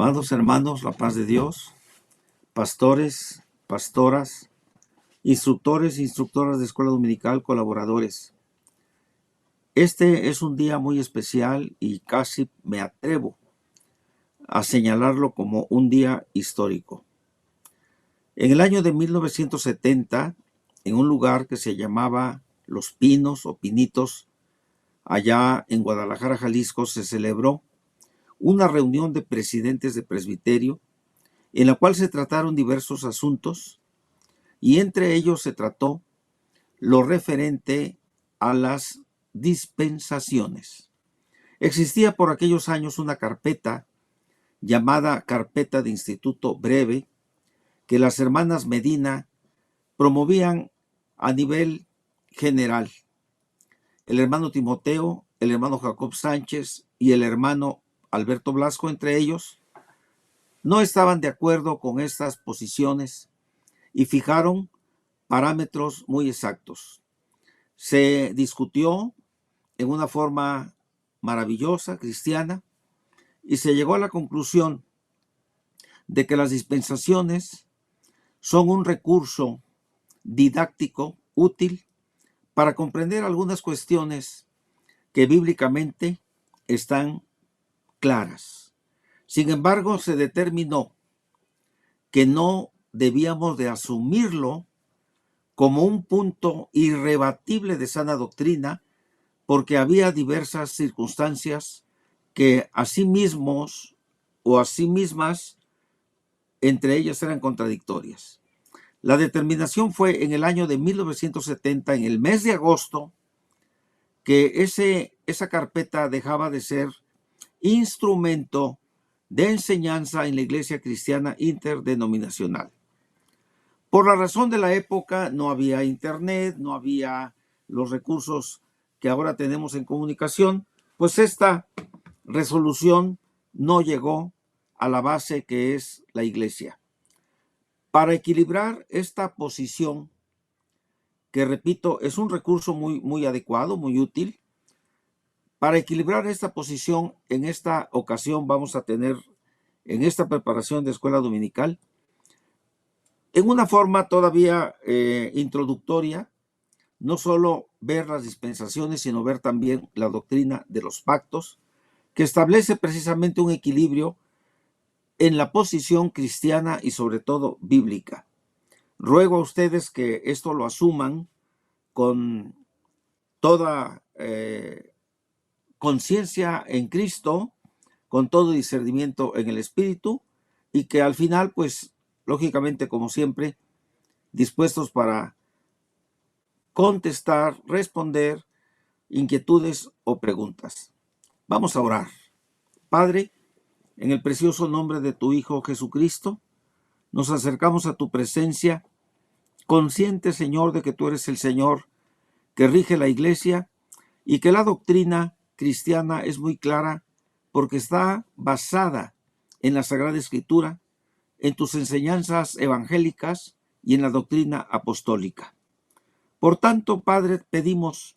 Amados hermanos, la paz de Dios, pastores, pastoras, instructores, instructoras de escuela dominical, colaboradores. Este es un día muy especial y casi me atrevo a señalarlo como un día histórico. En el año de 1970, en un lugar que se llamaba Los Pinos o Pinitos, allá en Guadalajara, Jalisco, se celebró una reunión de presidentes de presbiterio en la cual se trataron diversos asuntos y entre ellos se trató lo referente a las dispensaciones. Existía por aquellos años una carpeta llamada Carpeta de Instituto Breve que las hermanas Medina promovían a nivel general. El hermano Timoteo, el hermano Jacob Sánchez y el hermano Alberto Blasco, entre ellos, no estaban de acuerdo con estas posiciones y fijaron parámetros muy exactos. Se discutió en una forma maravillosa, cristiana, y se llegó a la conclusión de que las dispensaciones son un recurso didáctico útil para comprender algunas cuestiones que bíblicamente están claras. Sin embargo, se determinó que no debíamos de asumirlo como un punto irrebatible de sana doctrina, porque había diversas circunstancias que a sí mismos o a sí mismas, entre ellas eran contradictorias. La determinación fue en el año de 1970, en el mes de agosto, que esa carpeta dejaba de ser instrumento de enseñanza en la iglesia cristiana interdenominacional. Por la razón de la época, no había internet, no había los recursos que ahora tenemos en comunicación, pues esta resolución no llegó a la base que es la iglesia. Para equilibrar esta posición, que repito, es un recurso muy adecuado, muy útil, para equilibrar esta posición, en esta ocasión vamos a tener, en esta preparación de escuela dominical, en una forma todavía introductoria, no solo ver las dispensaciones, sino ver también la doctrina de los pactos, que establece precisamente un equilibrio en la posición cristiana y sobre todo bíblica. Ruego a ustedes que esto lo asuman con toda conciencia en Cristo, con todo discernimiento en el Espíritu, y que al final, pues, lógicamente, como siempre, dispuestos para contestar, responder inquietudes o preguntas. Vamos a orar. Padre, en el precioso nombre de tu Hijo Jesucristo, nos acercamos a tu presencia, consciente, Señor, de que tú eres el Señor que rige la iglesia y que la doctrina cristiana es muy clara porque está basada en la Sagrada Escritura, en tus enseñanzas evangélicas y en la doctrina apostólica. Por tanto, Padre, pedimos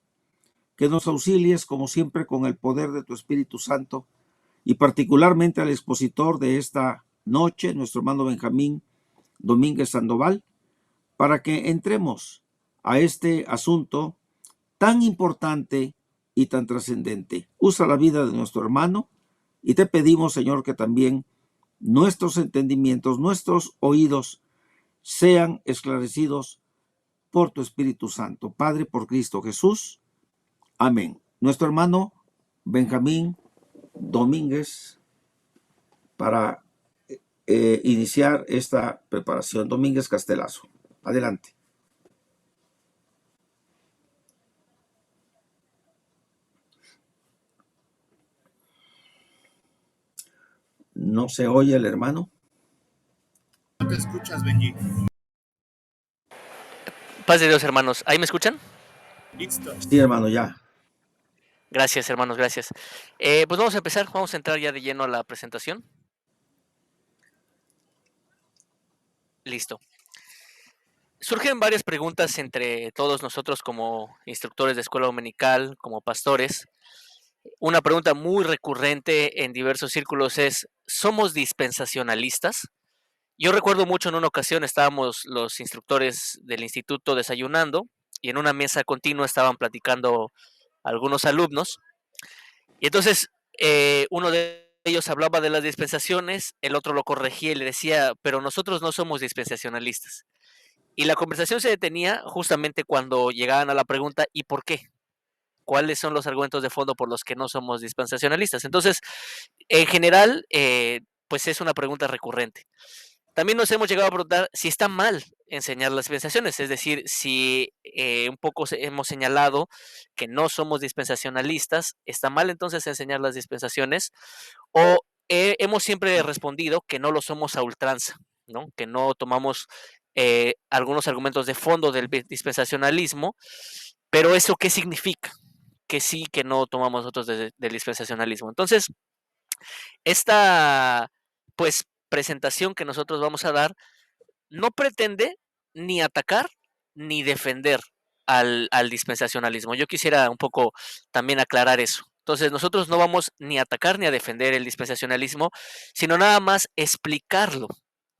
que nos auxilies, como siempre, con el poder de tu Espíritu Santo, y particularmente al expositor de esta noche, nuestro hermano Benjamín Domínguez Sandoval, para que entremos a este asunto tan importante y tan trascendente. Usa la vida de nuestro hermano y te pedimos, Señor, que también nuestros entendimientos, nuestros oídos sean esclarecidos por tu Espíritu Santo. Padre, por Cristo Jesús. Amén. Nuestro hermano Benjamín Domínguez para iniciar esta preparación. Domínguez Castelazo. Adelante. No se oye el hermano. No te escuchas, Benji. Paz de Dios, hermanos. ¿Ahí me escuchan? Listo. Sí, hermano, ya. Gracias, hermanos, gracias. Pues vamos a empezar, vamos a entrar ya de lleno a la presentación. Listo. Surgen varias preguntas entre todos nosotros como instructores de escuela dominical, como pastores, Una pregunta muy recurrente en diversos círculos es, ¿somos dispensacionalistas? Yo recuerdo mucho en una ocasión estábamos los instructores del instituto desayunando y en una mesa continua estaban platicando algunos alumnos y entonces uno de ellos hablaba de las dispensaciones, el otro lo corregía y le decía, pero nosotros no somos dispensacionalistas. Y la conversación se detenía justamente cuando llegaban a la pregunta ¿y por qué? ¿Cuáles son los argumentos de fondo por los que no somos dispensacionalistas? Entonces, en general, pues es una pregunta recurrente. También nos hemos llegado a preguntar si está mal enseñar las dispensaciones, es decir, si un poco hemos señalado que no somos dispensacionalistas, ¿está mal entonces enseñar las dispensaciones? O hemos siempre respondido que no lo somos a ultranza, ¿no? Que no tomamos algunos argumentos de fondo del dispensacionalismo, pero ¿eso qué significa? Que sí, que no tomamos nosotros del dispensacionalismo. Entonces, esta pues presentación que nosotros vamos a dar no pretende ni atacar ni defender al dispensacionalismo. Yo quisiera un poco también aclarar eso. Entonces, nosotros no vamos ni a atacar ni a defender el dispensacionalismo, sino nada más explicarlo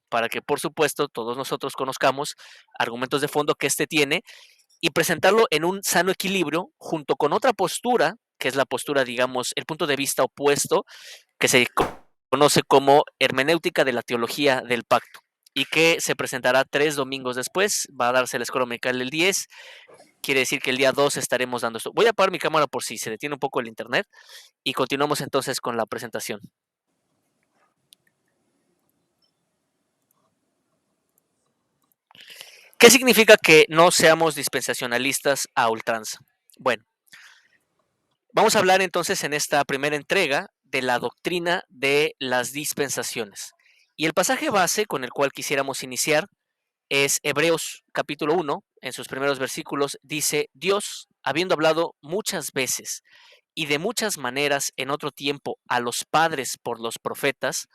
para que, por supuesto, todos nosotros conozcamos argumentos de fondo que éste tiene y presentarlo en un sano equilibrio junto con otra postura, que es la postura, digamos, el punto de vista opuesto, que se conoce como hermenéutica de la teología del pacto y que se presentará 3 domingos después, va a darse la escuela dominical el 10, quiere decir que el día 2 estaremos dando esto. Voy a apagar mi cámara por si se detiene un poco el internet y continuamos entonces con la presentación. ¿Qué significa que no seamos dispensacionalistas a ultranza? Bueno, vamos a hablar entonces en esta primera entrega de la doctrina de las dispensaciones. Y el pasaje base con el cual quisiéramos iniciar es Hebreos capítulo 1, en sus primeros versículos, dice, Dios, habiendo hablado muchas veces y de muchas maneras en otro tiempo a los padres por los profetas,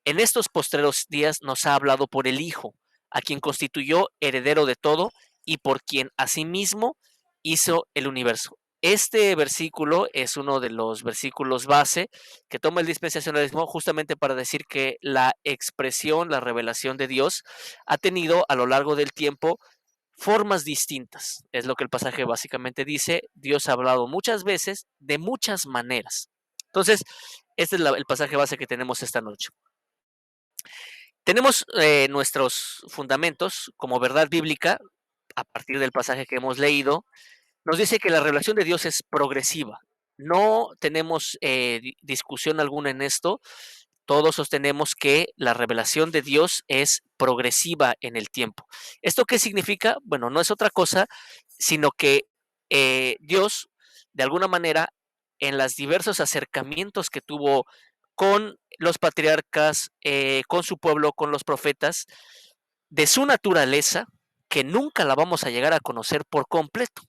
en estos postreros días nos ha hablado por el Hijo, a quien constituyó heredero de todo y por quien asimismo hizo el universo. Este versículo es uno de los versículos base que toma el dispensacionalismo justamente para decir que la expresión, la revelación de Dios ha tenido a lo largo del tiempo formas distintas. Es lo que el pasaje básicamente dice. Dios ha hablado muchas veces de muchas maneras. Entonces, este es el pasaje base que tenemos esta noche. Tenemos nuestros fundamentos como verdad bíblica, a partir del pasaje que hemos leído, nos dice que la revelación de Dios es progresiva. No tenemos discusión alguna en esto. Todos sostenemos que la revelación de Dios es progresiva en el tiempo. ¿Esto qué significa? Bueno, no es otra cosa, sino que Dios, de alguna manera, en los diversos acercamientos que tuvo con los patriarcas, con su pueblo, con los profetas, de su naturaleza, que nunca la vamos a llegar a conocer por completo,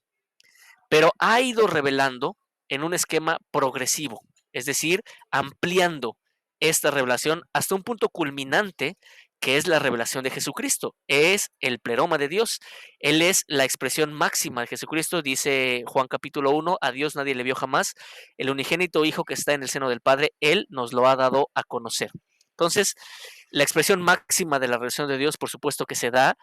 pero ha ido revelando en un esquema progresivo, es decir, ampliando esta revelación hasta un punto culminante que es la revelación de Jesucristo. Es el pleroma de Dios. Él es la expresión máxima de Jesucristo, dice Juan capítulo 1, a Dios nadie le vio jamás, el unigénito Hijo que está en el seno del Padre, Él nos lo ha dado a conocer. Entonces, la expresión máxima de la revelación de Dios, por supuesto que se da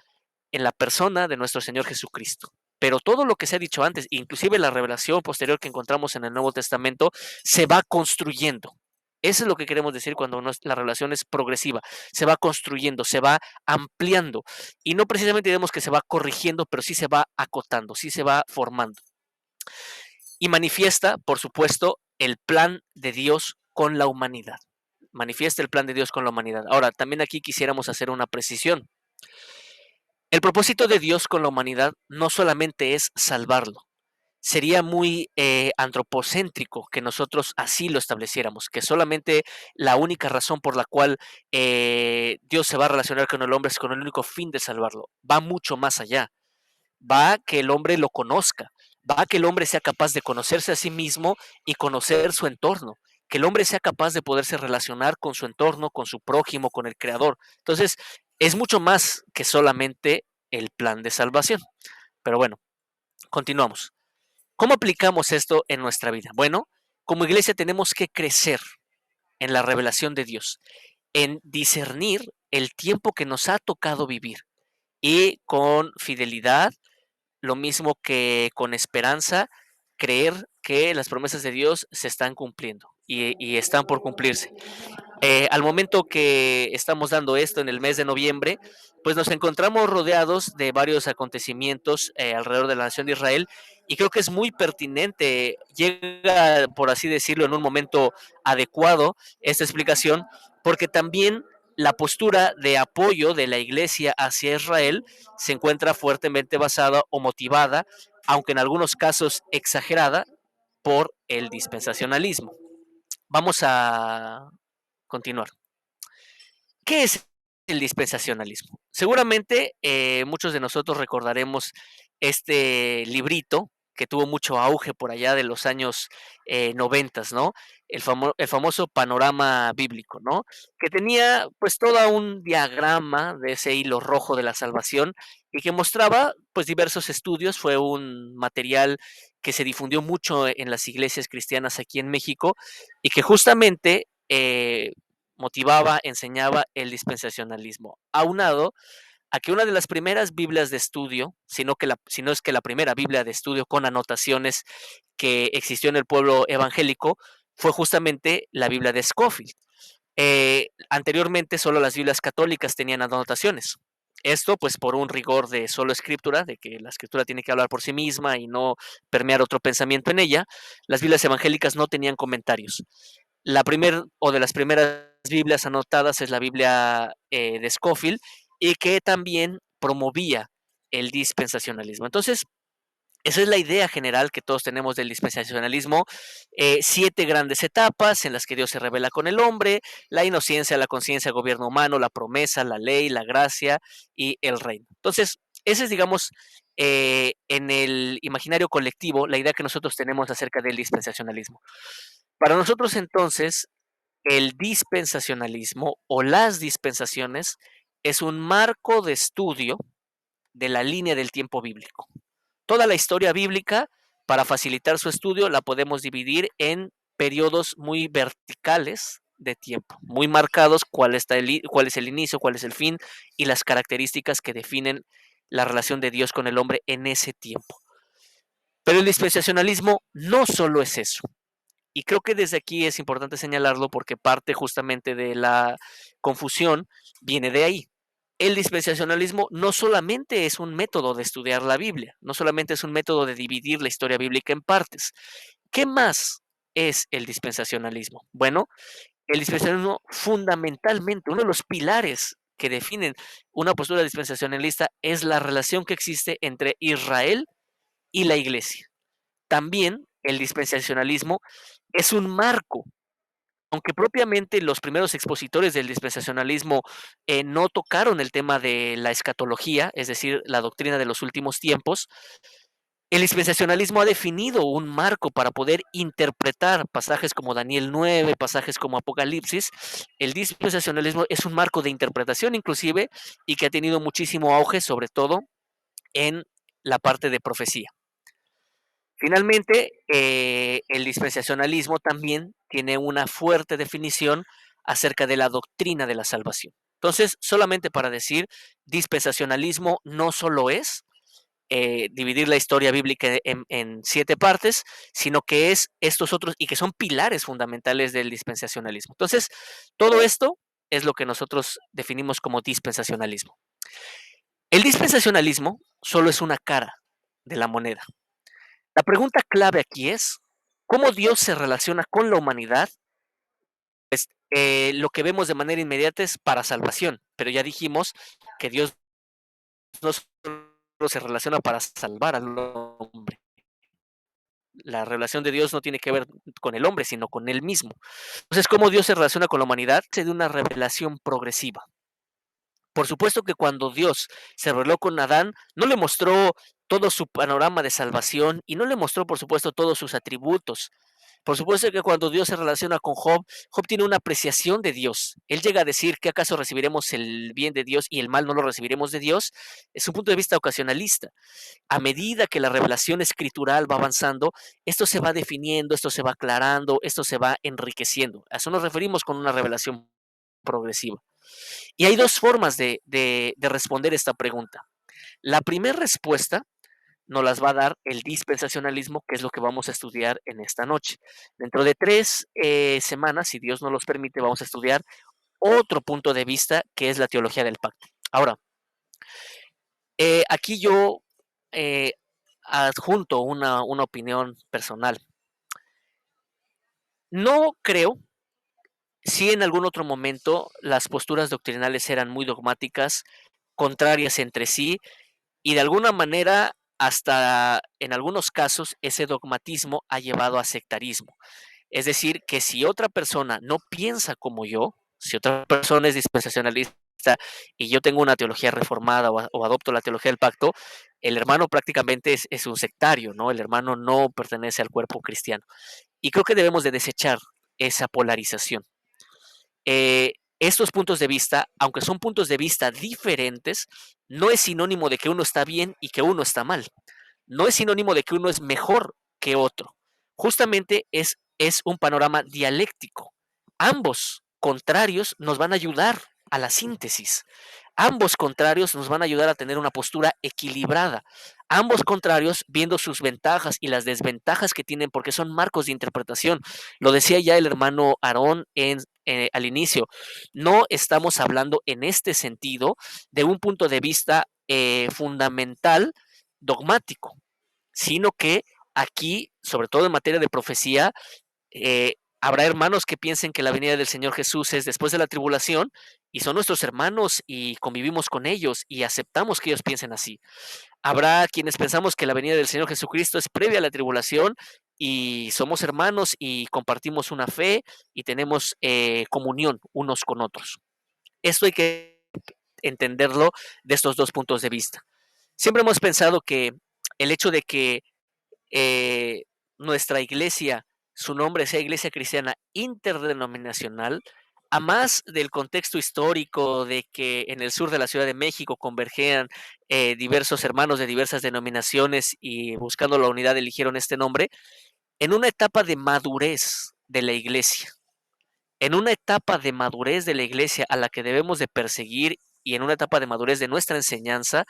en la persona de nuestro Señor Jesucristo. Pero todo lo que se ha dicho antes, inclusive la revelación posterior que encontramos en el Nuevo Testamento, se va construyendo. Eso es lo que queremos decir cuando la relación es progresiva. Se va construyendo, se va ampliando. Y no precisamente digamos que se va corrigiendo, pero sí se va acotando, sí se va formando. Y manifiesta, por supuesto, el plan de Dios con la humanidad. Manifiesta el plan de Dios con la humanidad. Ahora, también aquí quisiéramos hacer una precisión. El propósito de Dios con la humanidad no solamente es salvarlo. Sería muy antropocéntrico que nosotros así lo estableciéramos, que solamente la única razón por la cual Dios se va a relacionar con el hombre es con el único fin de salvarlo. Va mucho más allá. Va a que el hombre lo conozca, va a que el hombre sea capaz de conocerse a sí mismo y conocer su entorno, que el hombre sea capaz de poderse relacionar con su entorno, con su prójimo, con el creador. Entonces, es mucho más que solamente el plan de salvación. Pero bueno, continuamos. ¿Cómo aplicamos esto en nuestra vida? Bueno, como iglesia tenemos que crecer en la revelación de Dios, en discernir el tiempo que nos ha tocado vivir y con fidelidad, lo mismo que con esperanza, creer que las promesas de Dios se están cumpliendo y están por cumplirse. Al momento que estamos dando esto en el mes de noviembre, pues nos encontramos rodeados de varios acontecimientos alrededor de la nación de Israel y creo que es muy pertinente, llega, por así decirlo, en un momento adecuado esta explicación, porque también la postura de apoyo de la iglesia hacia Israel se encuentra fuertemente basada o motivada, aunque en algunos casos exagerada, por el dispensacionalismo. Vamos a continuar. ¿Qué es el dispensacionalismo? Seguramente muchos de nosotros recordaremos este librito que tuvo mucho auge por allá de los años 90, ¿no? El famoso panorama bíblico, ¿no? Que tenía pues todo un diagrama de ese hilo rojo de la salvación y que mostraba pues diversos estudios. Fue un material que se difundió mucho en las iglesias cristianas aquí en México y que justamente motivaba, enseñaba el dispensacionalismo, aunado a que una de las primeras Biblias de estudio, si no es que la primera Biblia de estudio con anotaciones que existió en el pueblo evangélico, fue justamente la Biblia de Scofield. Anteriormente solo las Biblias católicas tenían anotaciones. Esto pues por un rigor de solo escritura, de que la escritura tiene que hablar por sí misma y no permear otro pensamiento en ella. Las Biblias evangélicas no tenían comentarios. La primera o de las primeras Biblias anotadas es la Biblia de Scofield y que también promovía el dispensacionalismo. Entonces, esa es la idea general que todos tenemos del dispensacionalismo. 7 grandes etapas en las que Dios se revela con el hombre: la inocencia, la conciencia, el gobierno humano, la promesa, la ley, la gracia y el reino. Entonces, ese es, digamos, en el imaginario colectivo, la idea que nosotros tenemos acerca del dispensacionalismo. Para nosotros, entonces, el dispensacionalismo o las dispensaciones es un marco de estudio de la línea del tiempo bíblico. Toda la historia bíblica, para facilitar su estudio, la podemos dividir en periodos muy verticales de tiempo, muy marcados: cuál es el inicio, cuál es el fin y las características que definen la relación de Dios con el hombre en ese tiempo. Pero el dispensacionalismo no solo es eso. Y creo que desde aquí es importante señalarlo porque parte justamente de la confusión viene de ahí. El dispensacionalismo no solamente es un método de estudiar la Biblia, no solamente es un método de dividir la historia bíblica en partes. ¿Qué más es el dispensacionalismo? Bueno, el dispensacionalismo fundamentalmente, uno de los pilares que definen una postura dispensacionalista es la relación que existe entre Israel y la iglesia. También el dispensacionalismo es un marco, aunque propiamente los primeros expositores del dispensacionalismo no tocaron el tema de la escatología, es decir, la doctrina de los últimos tiempos. El dispensacionalismo ha definido un marco para poder interpretar pasajes como Daniel 9, pasajes como Apocalipsis. El dispensacionalismo es un marco de interpretación inclusive y que ha tenido muchísimo auge, sobre todo en la parte de profecía. Finalmente, el dispensacionalismo también tiene una fuerte definición acerca de la doctrina de la salvación. Entonces, solamente para decir, dispensacionalismo no solo es dividir la historia bíblica en 7 partes, sino que es estos otros y que son pilares fundamentales del dispensacionalismo. Entonces, todo esto es lo que nosotros definimos como dispensacionalismo. El dispensacionalismo solo es una cara de la moneda. La pregunta clave aquí es, ¿cómo Dios se relaciona con la humanidad? Lo que vemos de manera inmediata es para salvación, pero ya dijimos que Dios no solo se relaciona para salvar al hombre. La relación de Dios no tiene que ver con el hombre, sino con él mismo. Entonces, ¿cómo Dios se relaciona con la humanidad? Se da una revelación progresiva. Por supuesto que cuando Dios se reveló con Adán, no le mostró todo su panorama de salvación y no le mostró, por supuesto, todos sus atributos. Por supuesto que cuando Dios se relaciona con Job, Job tiene una apreciación de Dios. Él llega a decir que acaso recibiremos el bien de Dios y el mal no lo recibiremos de Dios. Es un punto de vista ocasionalista. A medida que la revelación escritural va avanzando, esto se va definiendo, esto se va aclarando, esto se va enriqueciendo. A eso nos referimos con una revelación progresiva. Y hay dos formas de responder esta pregunta. La primera respuesta nos las va a dar el dispensacionalismo, que es lo que vamos a estudiar en esta noche. Dentro de 3 semanas, si Dios nos los permite, vamos a estudiar otro punto de vista, que es la teología del pacto. Ahora, aquí yo eh, adjunto una opinión personal. No creo si en algún otro momento las posturas doctrinales eran muy dogmáticas, contrarias entre sí, y de alguna manera, hasta en algunos casos, ese dogmatismo ha llevado a sectarismo. Es decir, que si otra persona no piensa como yo, si otra persona es dispensacionalista y yo tengo una teología reformada o adopto la teología del pacto, el hermano prácticamente es un sectario, ¿no? El hermano no pertenece al cuerpo cristiano. Y creo que debemos de desechar esa polarización. Estos puntos de vista, aunque son puntos de vista diferentes, no es sinónimo de que uno está bien y que uno está mal. No es sinónimo de que uno es mejor que otro. Justamente es un panorama dialéctico. Ambos contrarios nos van a ayudar a la síntesis. Ambos contrarios nos van a ayudar a tener una postura equilibrada. Ambos contrarios viendo sus ventajas y las desventajas que tienen porque son marcos de interpretación. Lo decía ya el hermano Aarón al inicio. No estamos hablando en este sentido de un punto de vista fundamental dogmático, sino que aquí, sobre todo en materia de profecía, habrá hermanos que piensen que la venida del Señor Jesús es después de la tribulación y son nuestros hermanos y convivimos con ellos y aceptamos que ellos piensen así. Habrá quienes pensamos que la venida del Señor Jesucristo es previa a la tribulación y somos hermanos y compartimos una fe y tenemos comunión unos con otros. Esto hay que entenderlo de estos dos puntos de vista. Siempre hemos pensado que el hecho de que nuestra iglesia, su nombre sea Iglesia Cristiana Interdenominacional, a más del contexto histórico de que en el sur de la Ciudad de México convergían diversos hermanos de diversas denominaciones y buscando la unidad eligieron este nombre, en una etapa de madurez de la iglesia, en una etapa de madurez de la iglesia a la que debemos de perseguir y en una etapa de madurez de nuestra enseñanza,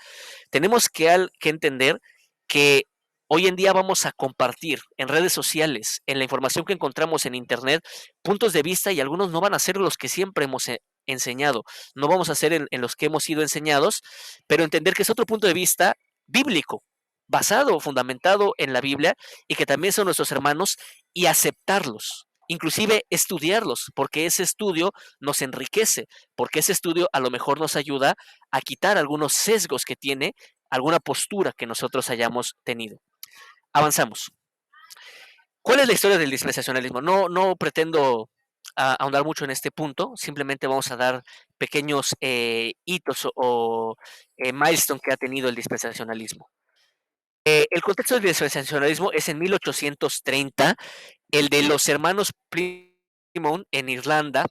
tenemos que entender que hoy en día vamos a compartir en redes sociales, en la información que encontramos en Internet, puntos de vista y algunos no van a ser los que siempre hemos enseñado, no vamos a ser en los que hemos sido enseñados, pero entender que es otro punto de vista bíblico, basado, fundamentado en la Biblia y que también son nuestros hermanos y aceptarlos. Inclusive estudiarlos, porque ese estudio nos enriquece, porque ese estudio a lo mejor nos ayuda a quitar algunos sesgos que tiene alguna postura que nosotros hayamos tenido. Avanzamos. ¿Cuál es la historia del dispensacionalismo? No pretendo ahondar mucho en este punto, simplemente vamos a dar pequeños hitos o milestone que ha tenido el dispensacionalismo. El contexto del dispensacionalismo es en 1830, el de los hermanos Plymouth en Irlanda,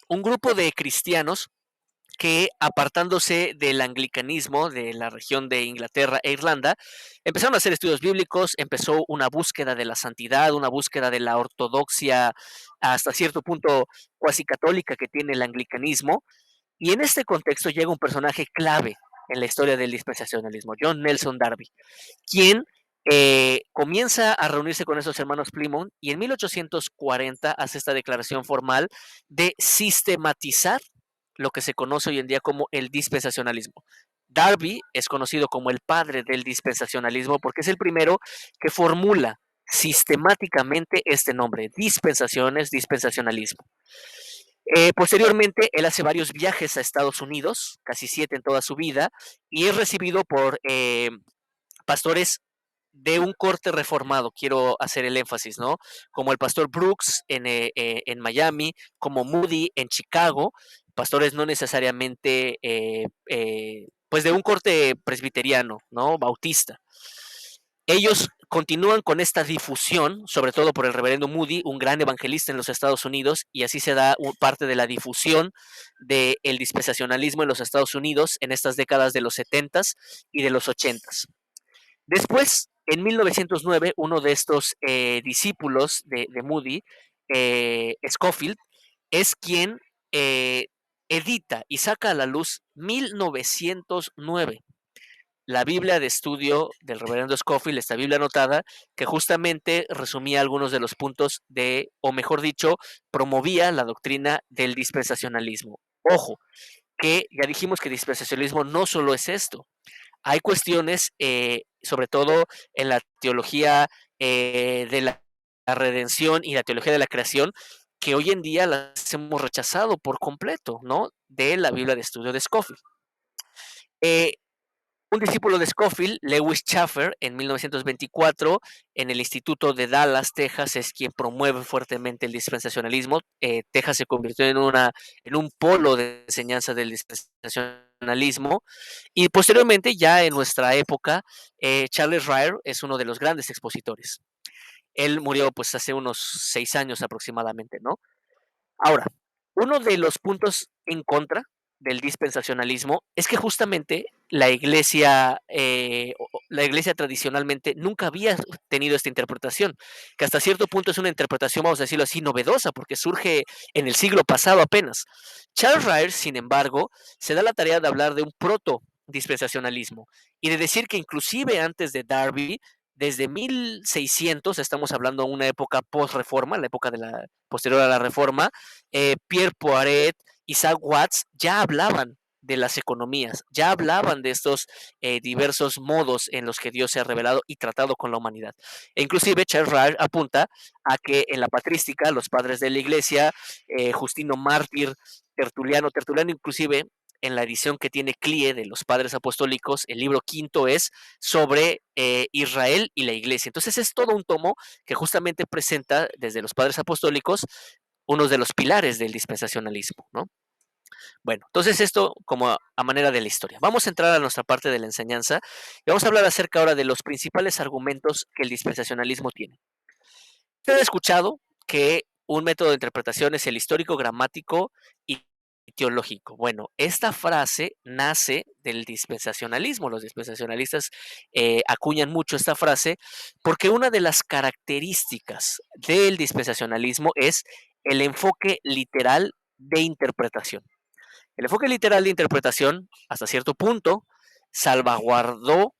un grupo de cristianos que apartándose del anglicanismo de la región de Inglaterra e Irlanda, empezaron a hacer estudios bíblicos, empezó una búsqueda de la santidad, una búsqueda de la ortodoxia hasta cierto punto cuasi católica que tiene el anglicanismo, y en este contexto llega un personaje clave en la historia del dispensacionalismo, John Nelson Darby, quien comienza a reunirse con esos hermanos Plymouth y en 1840 hace esta declaración formal de sistematizar lo que se conoce hoy en día como el dispensacionalismo. Darby es conocido como el padre del dispensacionalismo porque es el primero que formula sistemáticamente este nombre, dispensaciones, dispensacionalismo. Posteriormente, él hace varios viajes a Estados Unidos, casi 7 en toda su vida, y es recibido por pastores de un corte reformado, quiero hacer el énfasis, ¿no? Como el pastor Brooks en Miami, como Moody en Chicago, pastores no necesariamente, pues de un corte presbiteriano, ¿no? Bautista. Ellos continúan con esta difusión, sobre todo por el reverendo Moody, un gran evangelista en los Estados Unidos, y así se da parte de la difusión del dispensacionalismo en los Estados Unidos en estas décadas de los 70s y de los 80s. Después, en 1909, uno de estos discípulos de Moody, Scofield, es quien edita y saca a la luz 1909 la Biblia de estudio del reverendo Scofield, esta Biblia anotada, que justamente resumía algunos de los puntos o mejor dicho, promovía la doctrina del dispensacionalismo. Ojo, que ya dijimos que dispensacionalismo no solo es esto. Hay cuestiones, sobre todo en la teología de la redención y la teología de la creación, que hoy en día las hemos rechazado por completo, ¿no? De la Biblia de estudio de Scofield. Un discípulo de Scofield, Lewis Chafer, en 1924, en el Instituto de Dallas, Texas, es quien promueve fuertemente el dispensacionalismo. Texas se convirtió en un polo de enseñanza del dispensacionalismo. Y posteriormente, ya en nuestra época, Charles Ryrie es uno de los grandes expositores. Él murió pues hace unos 6 años aproximadamente, ¿no? Ahora, uno de los puntos en contra del dispensacionalismo es que justamente la iglesia tradicionalmente nunca había tenido esta interpretación, que hasta cierto punto es una interpretación, vamos a decirlo así, novedosa, porque surge en el siglo pasado apenas. Charles Ryrie, sin embargo, se da la tarea de hablar de un proto dispensacionalismo y de decir que inclusive antes de Darby, desde 1600, estamos hablando de una época post-reforma, la época de la posterior a la reforma, Pierre Poiret, Isaac Watts ya hablaban de las economías, ya hablaban de estos diversos modos en los que Dios se ha revelado y tratado con la humanidad. E inclusive Charles Ryrie apunta a que en la patrística, los padres de la iglesia, Justino Mártir, Tertuliano inclusive en la edición que tiene Clie de los Padres Apostólicos, el libro quinto es sobre Israel y la iglesia. Entonces es todo un tomo que justamente presenta desde los Padres Apostólicos unos de los pilares del dispensacionalismo, ¿no? Bueno, entonces esto como a manera de la historia. Vamos a entrar a nuestra parte de la enseñanza y vamos a hablar acerca ahora de los principales argumentos que el dispensacionalismo tiene. Usted ha escuchado que un método de interpretación es el histórico, gramático y teológico. Bueno, esta frase nace del dispensacionalismo. Los dispensacionalistas acuñan mucho esta frase porque una de las características del dispensacionalismo es el enfoque literal de interpretación. El enfoque literal de interpretación, hasta cierto punto, salvaguardó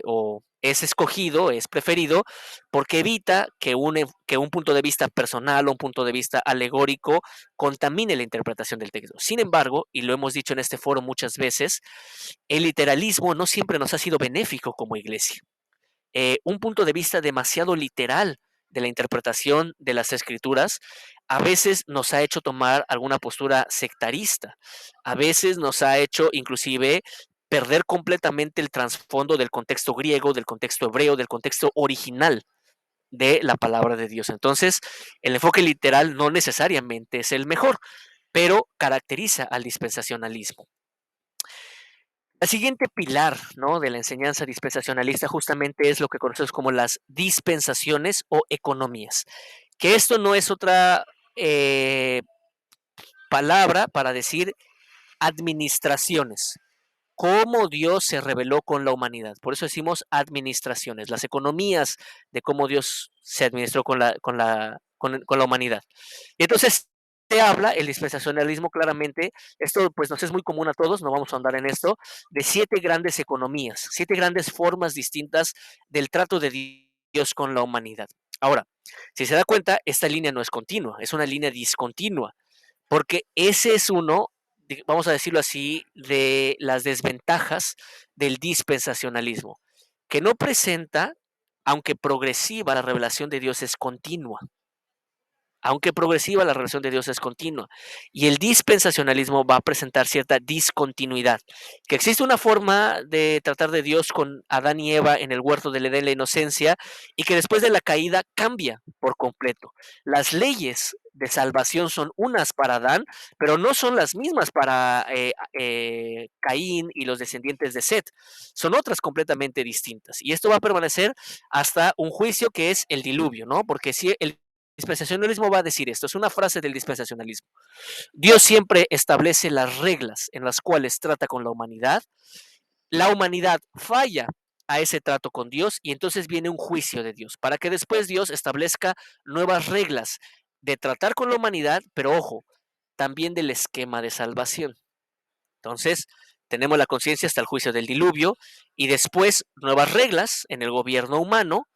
o es escogido, es preferido, porque evita que un punto de vista personal o un punto de vista alegórico contamine la interpretación del texto. Sin embargo, y lo hemos dicho en este foro muchas veces, el literalismo no siempre nos ha sido benéfico como iglesia. Un punto de vista demasiado literal de la interpretación de las escrituras a veces nos ha hecho tomar alguna postura sectarista, a veces nos ha hecho inclusive perder completamente el trasfondo del contexto griego, del contexto hebreo, del contexto original de la palabra de Dios. Entonces, el enfoque literal no necesariamente es el mejor, pero caracteriza al dispensacionalismo. El siguiente pilar, ¿no?, de la enseñanza dispensacionalista justamente es lo que conocemos como las dispensaciones o economías, que esto no es otra palabra para decir administraciones, cómo Dios se reveló con la humanidad. Por eso decimos administraciones, las economías de cómo Dios se administró con la humanidad. Y entonces se habla, el dispensacionalismo claramente, esto pues nos es muy común a todos, no vamos a andar en esto, de 7 grandes economías, 7 grandes formas distintas del trato de Dios con la humanidad. Ahora, si se da cuenta, esta línea no es continua, es una línea discontinua, porque ese es uno, vamos a decirlo así, de las desventajas del dispensacionalismo, que no presenta, aunque progresiva, la revelación de Dios es continua. Aunque progresiva, la revelación de Dios es continua. Y el dispensacionalismo va a presentar cierta discontinuidad. Que existe una forma de tratar de Dios con Adán y Eva en el huerto del Edén, la inocencia, y que después de la caída cambia por completo. Las leyes de salvación son unas para Adán, pero no son las mismas para Caín y los descendientes de Set. Son otras completamente distintas. Y esto va a permanecer hasta un juicio que es el diluvio, ¿no? Porque si el dispensacionalismo va a decir esto, es una frase del dispensacionalismo. Dios siempre establece las reglas en las cuales trata con la humanidad falla a ese trato con Dios y entonces viene un juicio de Dios, para que después Dios establezca nuevas reglas de tratar con la humanidad, pero ojo, también del esquema de salvación. Entonces, tenemos la conciencia hasta el juicio del diluvio y después nuevas reglas en el gobierno humano.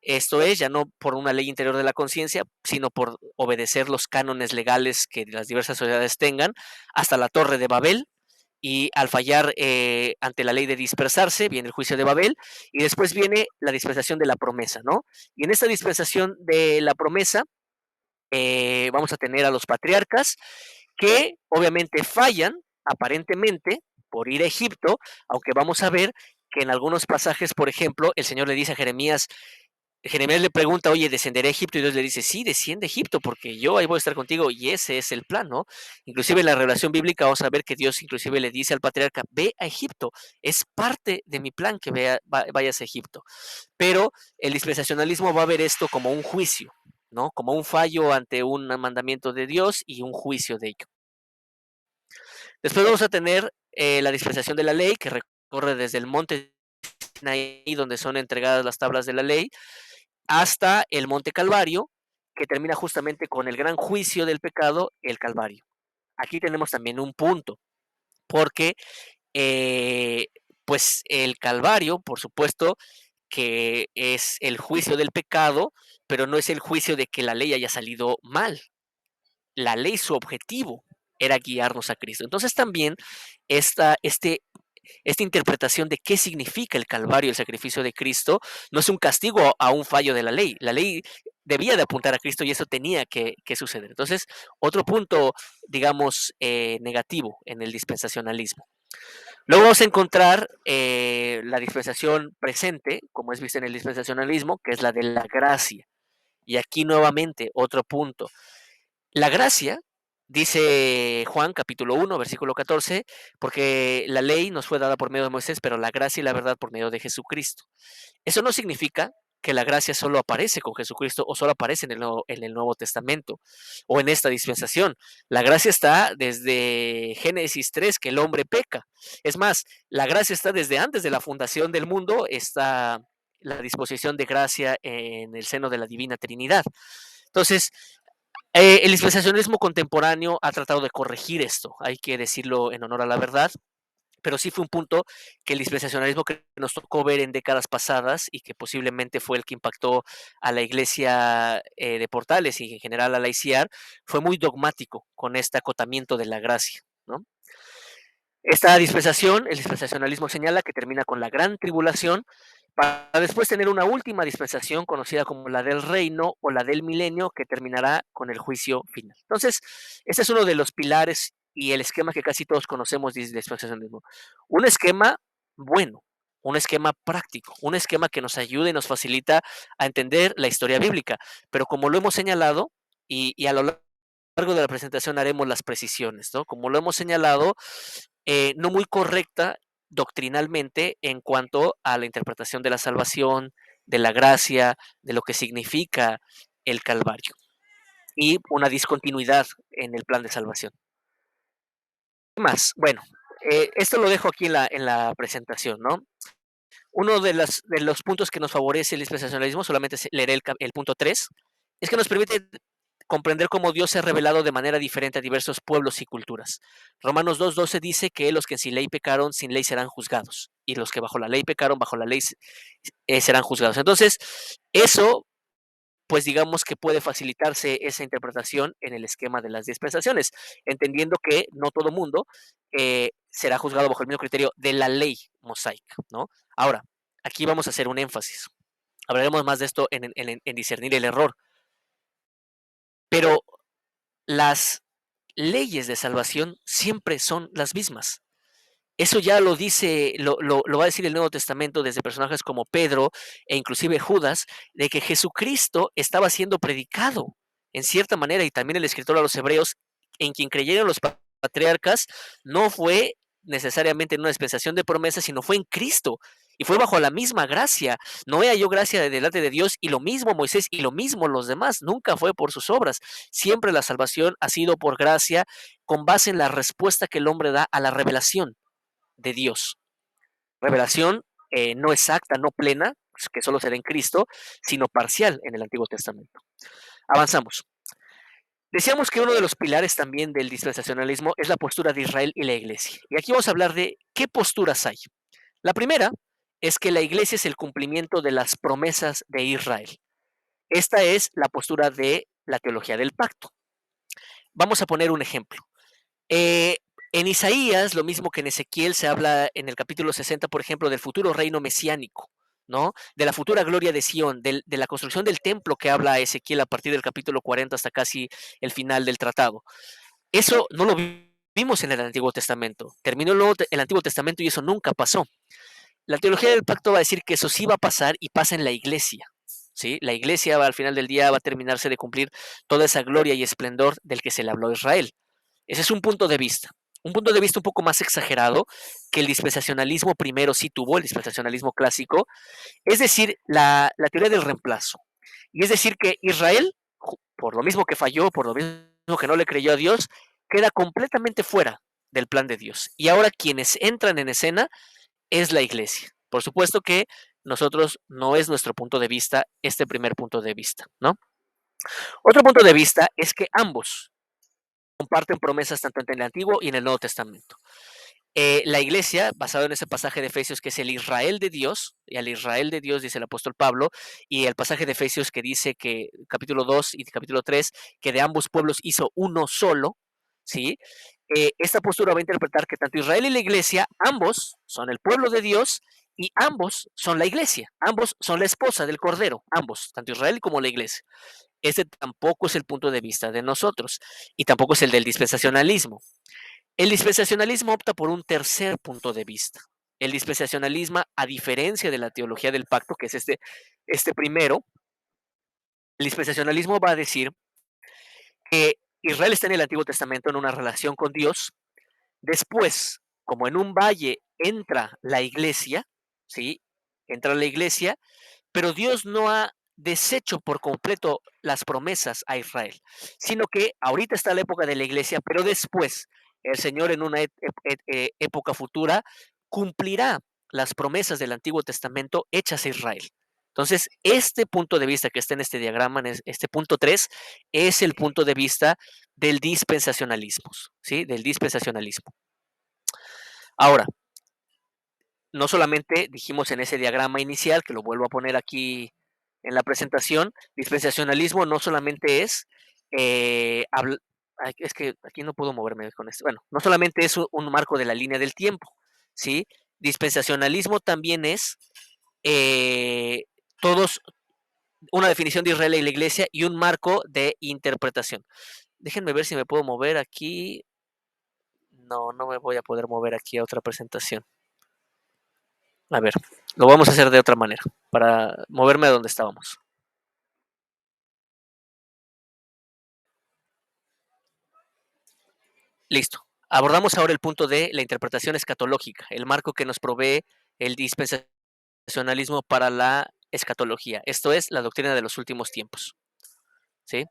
Esto es, ya no por una ley interior de la conciencia, sino por obedecer los cánones legales que las diversas sociedades tengan, hasta la Torre de Babel, y al fallar ante la ley de dispersarse, viene el juicio de Babel, y después viene la dispensación de la promesa, ¿no? Y en esta dispensación de la promesa vamos a tener a los patriarcas que obviamente fallan, aparentemente, por ir a Egipto, aunque vamos a ver que en algunos pasajes, por ejemplo, el Señor le dice a Jeremías le pregunta, oye, ¿descenderé a Egipto? Y Dios le dice, sí, desciende a Egipto, porque yo ahí voy a estar contigo, y ese es el plan, ¿no? Inclusive en la revelación bíblica vamos a ver que Dios inclusive le dice al patriarca, ve a Egipto, es parte de mi plan que vayas a Egipto. Pero el dispensacionalismo va a ver esto como un juicio, ¿no? Como un fallo ante un mandamiento de Dios y un juicio de ello. Después vamos a tener la dispensación de la ley, que recorre desde el monte Sinaí, donde son entregadas las tablas de la ley, hasta el monte Calvario, que termina justamente con el gran juicio del pecado, el Calvario. Aquí tenemos también un punto, porque eh, pues el Calvario, por supuesto, que es el juicio del pecado, pero no es el juicio de que la ley haya salido mal. La ley, su objetivo era guiarnos a Cristo. Entonces también esta interpretación de qué significa el Calvario, el sacrificio de Cristo, no es un castigo a un fallo de la ley. La ley debía de apuntar a Cristo y eso tenía que suceder. Entonces, otro punto, digamos, negativo en el dispensacionalismo. Luego vamos a encontrar la dispensación presente, como es vista en el dispensacionalismo, que es la de la gracia. Y aquí nuevamente otro punto. La gracia, dice Juan capítulo 1, versículo 14, porque la ley nos fue dada por medio de Moisés, pero la gracia y la verdad por medio de Jesucristo. Eso no significa que la gracia solo aparece con Jesucristo o solo aparece en el Nuevo Testamento o en esta dispensación. La gracia está desde Génesis 3, que el hombre peca. Es más, la gracia está desde antes de la fundación del mundo, está la disposición de gracia en el seno de la Divina Trinidad. Entonces, el dispensacionalismo contemporáneo ha tratado de corregir esto, hay que decirlo en honor a la verdad, pero sí fue un punto que el dispensacionalismo que nos tocó ver en décadas pasadas y que posiblemente fue el que impactó a la iglesia de Portales y en general a la ICR, fue muy dogmático con este acotamiento de la gracia, ¿no? Esta dispensación, el dispensacionalismo señala que termina con la gran tribulación para después tener una última dispensación conocida como la del reino o la del milenio que terminará con el juicio final. Entonces, este es uno de los pilares y el esquema que casi todos conocemos del dispensacionalismo. Un esquema bueno, un esquema práctico, un esquema que nos ayude y nos facilita a entender la historia bíblica, pero como lo hemos señalado y a lo largo de la presentación haremos las precisiones, ¿no? Como lo hemos señalado, no muy correcta doctrinalmente en cuanto a la interpretación de la salvación, de la gracia, de lo que significa el Calvario y una discontinuidad en el plan de salvación. ¿Qué más? Bueno, esto lo dejo aquí en la presentación, ¿no? Uno de los puntos que nos favorece el dispensacionalismo, solamente leeré el punto 3, es que nos permite comprender cómo Dios se ha revelado de manera diferente a diversos pueblos y culturas. Romanos 2:12 dice que los que sin ley pecaron, sin ley serán juzgados, y los que bajo la ley pecaron, bajo la ley serán juzgados. Entonces, eso, pues digamos que puede facilitarse esa interpretación en el esquema de las dispensaciones, entendiendo que no todo mundo será juzgado bajo el mismo criterio de la ley mosaica, ¿no? Ahora, aquí vamos a hacer un énfasis. Hablaremos más de esto en discernir el error. Pero las leyes de salvación siempre son las mismas. Eso ya lo dice, lo va a decir el Nuevo Testamento desde personajes como Pedro e inclusive Judas, de que Jesucristo estaba siendo predicado en cierta manera, y también el escritor a los Hebreos, en quien creyeron los patriarcas, no fue necesariamente en una dispensación de promesas, sino fue en Cristo, y fue bajo la misma gracia. Noé halló gracia delante de Dios, y lo mismo Moisés, y lo mismo los demás. Nunca fue por sus obras. Siempre la salvación ha sido por gracia, con base en la respuesta que el hombre da a la revelación de Dios. Revelación no exacta, no plena, que solo se da en Cristo, sino parcial en el Antiguo Testamento. Avanzamos. Decíamos que uno de los pilares también del dispensacionalismo es la postura de Israel y la iglesia. Y aquí vamos a hablar de qué posturas hay. La primera es que la iglesia es el cumplimiento de las promesas de Israel. Esta es la postura de la teología del pacto. Vamos a poner un ejemplo. En Isaías, lo mismo que en Ezequiel, se habla en el capítulo 60, por ejemplo, del futuro reino mesiánico, ¿no? De la futura gloria de Sión, de la construcción del templo que habla Ezequiel a partir del capítulo 40 hasta casi el final del tratado. Eso no lo vimos en el Antiguo Testamento. Terminó el Antiguo Testamento y eso nunca pasó. La teología del pacto va a decir que eso sí va a pasar y pasa en la iglesia. ¿Sí? La iglesia al final del día va a terminarse de cumplir toda esa gloria y esplendor del que se le habló a Israel. Ese es un punto de vista. Un punto de vista un poco más exagerado que el dispensacionalismo primero sí tuvo, el dispensacionalismo clásico, es decir, la teoría del reemplazo. Y es decir, que Israel, por lo mismo que falló, por lo mismo que no le creyó a Dios, queda completamente fuera del plan de Dios. Y ahora quienes entran en escena es la iglesia. Por supuesto que nosotros no es nuestro punto de vista este primer punto de vista, ¿no? Otro punto de vista es que ambos comparten promesas tanto en el Antiguo y en el Nuevo Testamento. La iglesia, basado en ese pasaje de Efesios que es el Israel de Dios, y al Israel de Dios dice el apóstol Pablo, y el pasaje de Efesios que dice que capítulo 2 y capítulo 3, que de ambos pueblos hizo uno solo, ¿sí? Esta postura va a interpretar que tanto Israel y la iglesia, ambos son el pueblo de Dios y ambos son la iglesia, ambos son la esposa del Cordero, ambos, tanto Israel como la iglesia. Ese tampoco es el punto de vista de nosotros y tampoco es el del dispensacionalismo. El dispensacionalismo opta por un tercer punto de vista. El dispensacionalismo, a diferencia de la teología del pacto, que es este primero, el dispensacionalismo va a decir que Israel está en el Antiguo Testamento en una relación con Dios. Después, como en un valle entra la iglesia, ¿sí? Entra la iglesia, pero Dios no ha deshecho por completo las promesas a Israel, sino que ahorita está la época de la iglesia, pero después el Señor en una época futura cumplirá las promesas del Antiguo Testamento hechas a Israel. Entonces, este punto de vista que está en este diagrama, en este punto 3, es el punto de vista del dispensacionalismo, ¿sí? Del dispensacionalismo. Ahora, no solamente dijimos en ese diagrama inicial, que lo vuelvo a poner aquí en la presentación, dispensacionalismo no solamente es, es que aquí no puedo moverme con esto, bueno, no solamente es un marco de la línea del tiempo, ¿sí? Dispensacionalismo también es todos, una definición de Israel y la iglesia y un marco de interpretación. Déjenme ver si me puedo mover aquí. No, no me voy a poder mover aquí a otra presentación. A ver, lo vamos a hacer de otra manera, para moverme a donde estábamos. Listo. Abordamos ahora el punto de la interpretación escatológica, el marco que nos provee el dispensacionalismo para la escatología. Esto es la doctrina de los últimos tiempos. ¿Sí?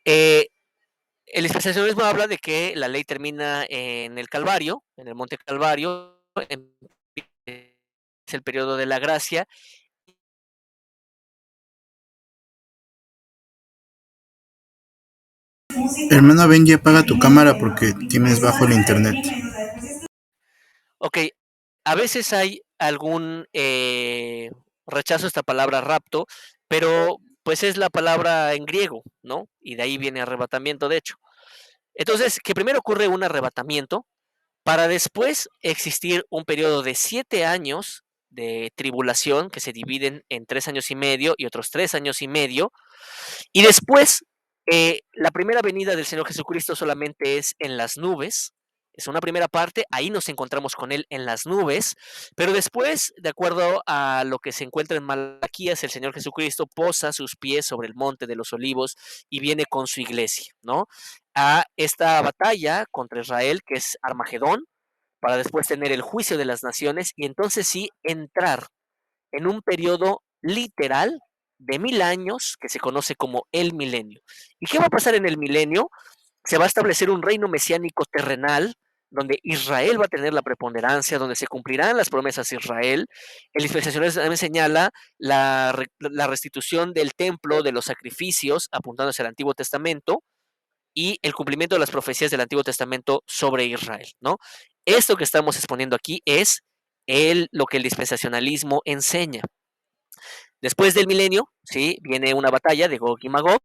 El dispensacionalismo habla de que la ley termina en el Calvario, en el Monte Calvario, es el periodo de la gracia. Hermano Benji, apaga tu cámara porque tienes bajo el internet. Ok, a veces hay algún rechazo a esta palabra rapto, pero pues es la palabra en griego, ¿no? Y de ahí viene arrebatamiento, de hecho. Entonces, que primero ocurre un arrebatamiento para después existir un periodo de 7 años de tribulación que se dividen en 3 años y medio y otros 3 años y medio. Y después, la primera venida del Señor Jesucristo solamente es en las nubes, Es una primera parte, ahí nos encontramos con él en las nubes, pero después, de acuerdo a lo que se encuentra en Malaquías, el Señor Jesucristo posa sus pies sobre el monte de los olivos y viene con su iglesia, ¿no? A esta batalla contra Israel, que es Armagedón, para después tener el juicio de las naciones y entonces sí entrar en un periodo literal de 1000 años que se conoce como el milenio. ¿Y qué va a pasar en el milenio? Se va a establecer un reino mesiánico terrenal donde Israel va a tener la preponderancia, donde se cumplirán las promesas de Israel. El dispensacionalismo también señala la restitución del templo, de los sacrificios, apuntándose al Antiguo Testamento, y el cumplimiento de las profecías del Antiguo Testamento sobre Israel, ¿no? Esto que estamos exponiendo aquí es lo que el dispensacionalismo enseña. Después del milenio, ¿sí? Viene una batalla de Gog y Magog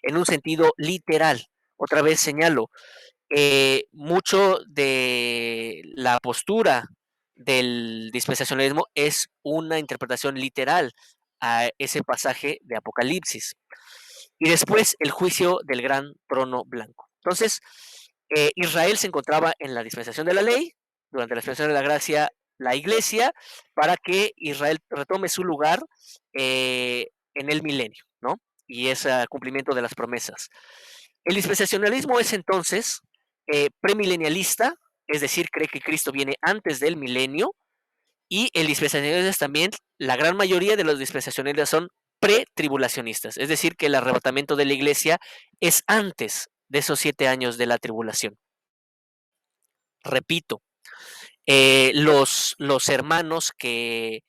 en un sentido literal. Otra vez señalo, mucho de la postura del dispensacionalismo es una interpretación literal a ese pasaje de Apocalipsis. Y después el juicio del gran trono blanco. Entonces, Israel se encontraba en la dispensación de la ley, durante la dispensación de la gracia, la iglesia, para que Israel retome su lugar en el milenio, ¿no? Y ese cumplimiento de las promesas. El dispensacionalismo es entonces premilenialista, es decir, cree que Cristo viene antes del milenio, y el dispensacionalismo es también, la gran mayoría de los dispensacionalistas son pretribulacionistas, es decir, que el arrebatamiento de la iglesia es antes de esos 7 años de la tribulación. Repito, los hermanos que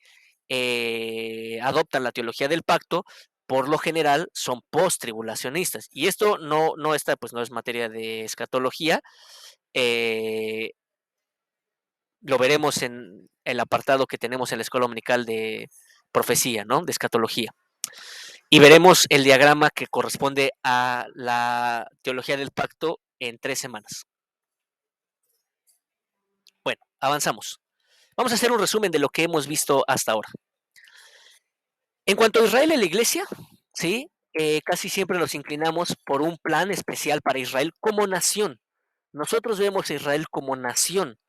adoptan la teología del pacto, por lo general son post-tribulacionistas. Y esto no está, pues no es materia de escatología. Lo veremos en el apartado que tenemos en la escuela dominical de profecía, ¿no? De escatología. Y veremos el diagrama que corresponde a la teología del pacto en 3 semanas. Bueno, avanzamos. Vamos a hacer un resumen de lo que hemos visto hasta ahora. En cuanto a Israel y la iglesia, ¿sí? Casi siempre nos inclinamos por un plan especial para Israel como nación. Nosotros vemos a Israel como nación,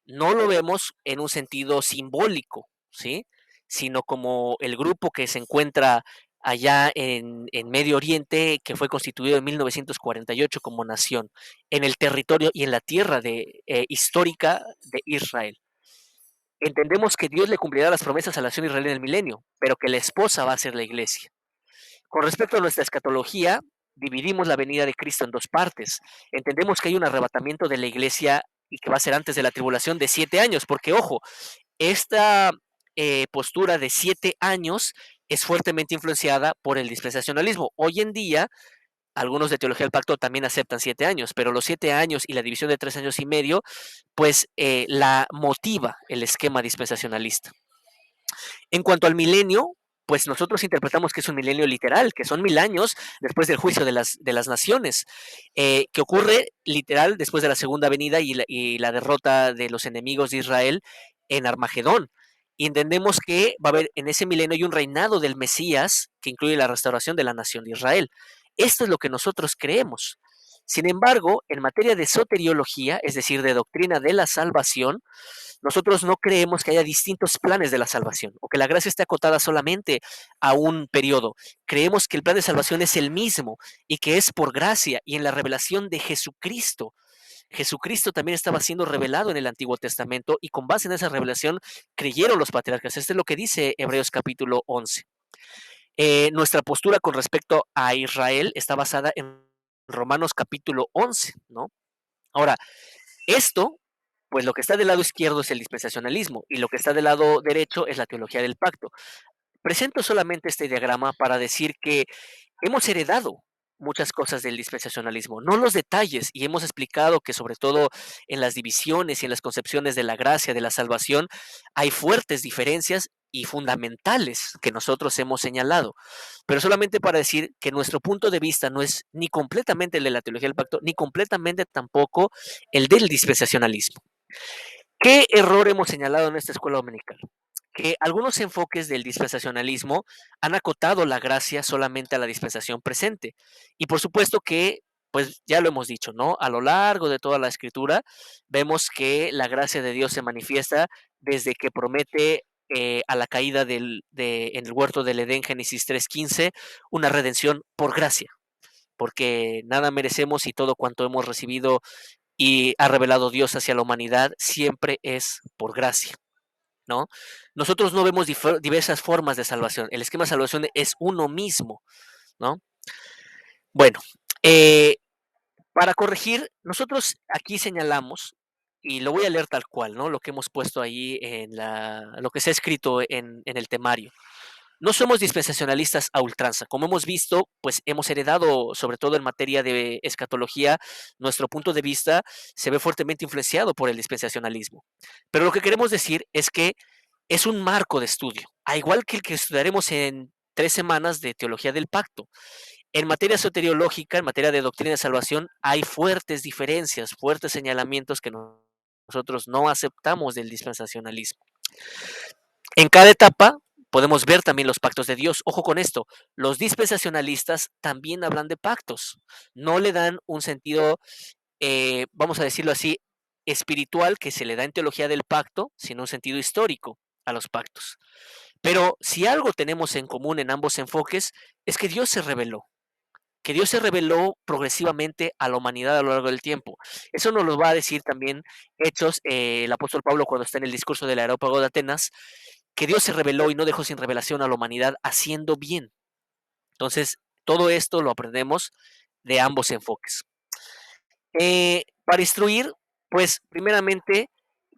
no lo vemos en un sentido simbólico, ¿sí? Sino como el grupo que se encuentra allá en Medio Oriente, que fue constituido en 1948 como nación, en el territorio y en la tierra histórica de Israel. Entendemos que Dios le cumplirá las promesas a la nación israelí en el milenio, pero que la esposa va a ser la iglesia. Con respecto a nuestra escatología, dividimos la venida de Cristo en dos partes. Entendemos que hay un arrebatamiento de la iglesia y que va a ser antes de la tribulación de 7 años, porque ojo, esta postura de 7 años es fuertemente influenciada por el dispensacionalismo. Hoy en día, algunos de teología del pacto también aceptan 7 años, pero los 7 años y la división de 3 años y medio, pues la motiva el esquema dispensacionalista. En cuanto al milenio, pues nosotros interpretamos que es un milenio literal, que son 1000 años después del juicio de las naciones, que ocurre literal después de la segunda venida y la derrota de los enemigos de Israel en Armagedón. Y entendemos que va a haber en ese milenio hay un reinado del Mesías que incluye la restauración de la nación de Israel. Esto es lo que nosotros creemos. Sin embargo, en materia de soteriología, es decir, de doctrina de la salvación, nosotros no creemos que haya distintos planes de la salvación o que la gracia esté acotada solamente a un periodo. Creemos que el plan de salvación es el mismo y que es por gracia y en la revelación de Jesucristo. Jesucristo también estaba siendo revelado en el Antiguo Testamento y con base en esa revelación creyeron los patriarcas. Esto es lo que dice Hebreos capítulo 11. Nuestra postura con respecto a Israel está basada en Romanos capítulo 11, ¿no? Ahora, esto, pues lo que está del lado izquierdo es el dispensacionalismo y lo que está del lado derecho es la teología del pacto. Presento solamente este diagrama para decir que hemos heredado muchas cosas del dispensacionalismo, no los detalles, y hemos explicado que sobre todo en las divisiones y en las concepciones de la gracia, de la salvación, hay fuertes diferencias y fundamentales que nosotros hemos señalado, pero solamente para decir que nuestro punto de vista no es ni completamente el de la teología del pacto, ni completamente tampoco el del dispensacionalismo. ¿Qué error hemos señalado en esta escuela dominical? Que algunos enfoques del dispensacionalismo han acotado la gracia solamente a la dispensación presente. Y por supuesto que pues ya lo hemos dicho, ¿no? A lo largo de toda la escritura vemos que la gracia de Dios se manifiesta desde que promete a la caída en el huerto del Edén, Génesis 3:15, una redención por gracia, porque nada merecemos y todo cuanto hemos recibido y ha revelado Dios hacia la humanidad siempre es por gracia, ¿no? Nosotros no vemos diversas formas de salvación, el esquema de salvación es uno mismo, ¿no? Bueno, eh, para corregir, nosotros aquí señalamos, y lo voy a leer tal cual, ¿no? Lo que hemos puesto ahí lo que se ha escrito en el temario. No somos dispensacionalistas a ultranza. Como hemos visto, pues hemos heredado, sobre todo en materia de escatología, nuestro punto de vista se ve fuertemente influenciado por el dispensacionalismo. Pero lo que queremos decir es que es un marco de estudio, a igual que el que estudiaremos en 3 semanas de teología del pacto. En materia soteriológica, en materia de doctrina de salvación, hay fuertes diferencias, fuertes señalamientos que nosotros no aceptamos del dispensacionalismo. En cada etapa podemos ver también los pactos de Dios. Ojo con esto, los dispensacionalistas también hablan de pactos, no le dan un sentido, vamos a decirlo así, espiritual que se le da en teología del pacto, sino un sentido histórico a los pactos. Pero si algo tenemos en común en ambos enfoques es que Dios se reveló progresivamente a la humanidad a lo largo del tiempo. Eso nos lo va a decir también Hechos, el apóstol Pablo cuando está en el discurso del Areópago de Atenas, que Dios se reveló y no dejó sin revelación a la humanidad haciendo bien. Entonces, todo esto lo aprendemos de ambos enfoques. Para instruir, pues primeramente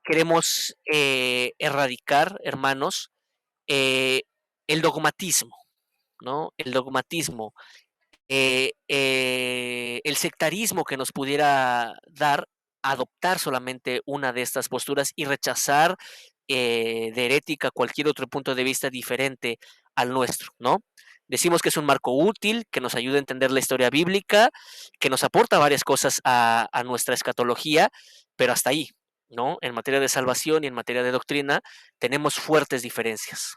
queremos erradicar, hermanos, el dogmatismo, ¿no? El dogmatismo, el sectarismo que nos pudiera dar adoptar solamente una de estas posturas y rechazar de herética cualquier otro punto de vista diferente al nuestro, ¿no? Decimos que es un marco útil, que nos ayuda a entender la historia bíblica, que nos aporta varias cosas a nuestra escatología, pero hasta ahí, ¿no? En materia de salvación y en materia de doctrina tenemos fuertes diferencias.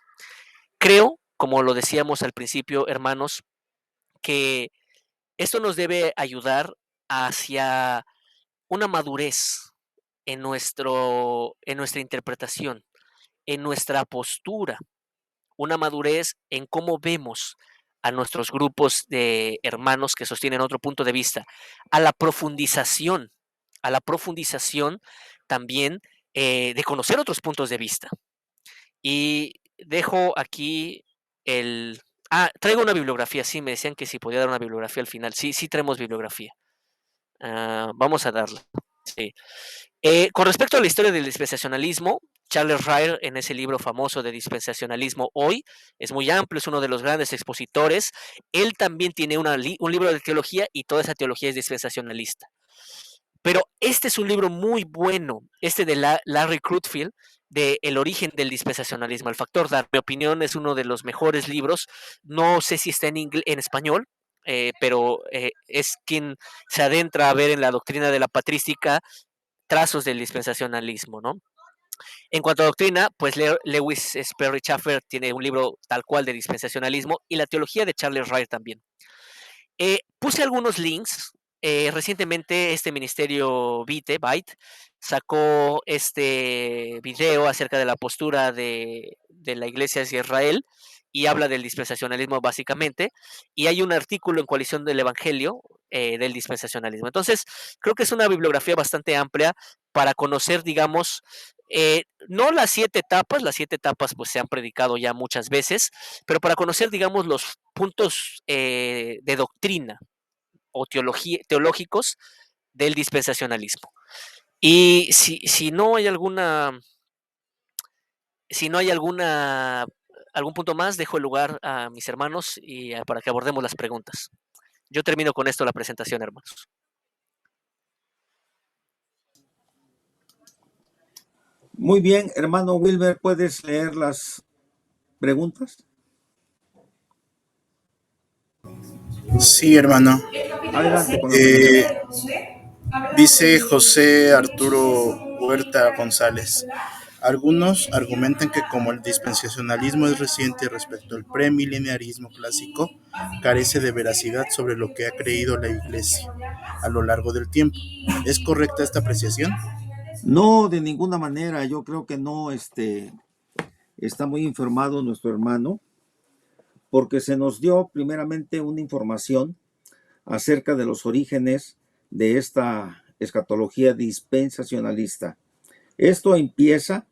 Creo, como lo decíamos al principio, hermanos, que esto nos debe ayudar hacia una madurez en nuestra interpretación, en nuestra postura, una madurez en cómo vemos a nuestros grupos de hermanos que sostienen otro punto de vista, a a la profundización también de conocer otros puntos de vista. Y dejo aquí el... Ah, traigo una bibliografía, sí, me decían que si podía dar una bibliografía al final. Sí, sí traemos bibliografía. Vamos a darla. Sí. Con respecto a la historia del dispensacionalismo, Charles Ryder, en ese libro famoso de Dispensacionalismo Hoy, es muy amplio, es uno de los grandes expositores. Él también tiene un libro de teología y toda esa teología es dispensacionalista. Pero este es un libro muy bueno, este de Larry Crutchfield, de El origen del dispensacionalismo, el factor Dar. En mi opinión es uno de los mejores libros. No sé si está en español, pero es quien se adentra a ver en la doctrina de la patrística trazos del dispensacionalismo, ¿no? En cuanto a doctrina, pues Lewis Sperry Chafer tiene un libro tal cual de dispensacionalismo y la teología de Charles Ryder también. Puse algunos links. Recientemente este ministerio Byte sacó este video acerca de la postura de la iglesia hacia Israel y habla del dispensacionalismo básicamente, y hay un artículo en Coalición del Evangelio del dispensacionalismo. Entonces, creo que es una bibliografía bastante amplia para conocer, digamos, no las 7 etapas pues se han predicado ya muchas veces, pero para conocer, digamos, los puntos de doctrina o teológicos del dispensacionalismo. Y si no hay algún punto más, dejo el lugar a mis hermanos y para que abordemos las preguntas. Yo termino con esto la presentación, hermanos. Muy bien, hermano Wilber, ¿puedes leer las preguntas? Sí, hermano. Adelante con la primera. Dice José Arturo Huerta González. Algunos argumentan que como el dispensacionalismo es reciente respecto al premilenarismo clásico, carece de veracidad sobre lo que ha creído la Iglesia a lo largo del tiempo. ¿Es correcta esta apreciación? No, de ninguna manera. Yo creo que no, está muy informado nuestro hermano, porque se nos dio primeramente una información acerca de los orígenes de esta escatología dispensacionalista. Esto empieza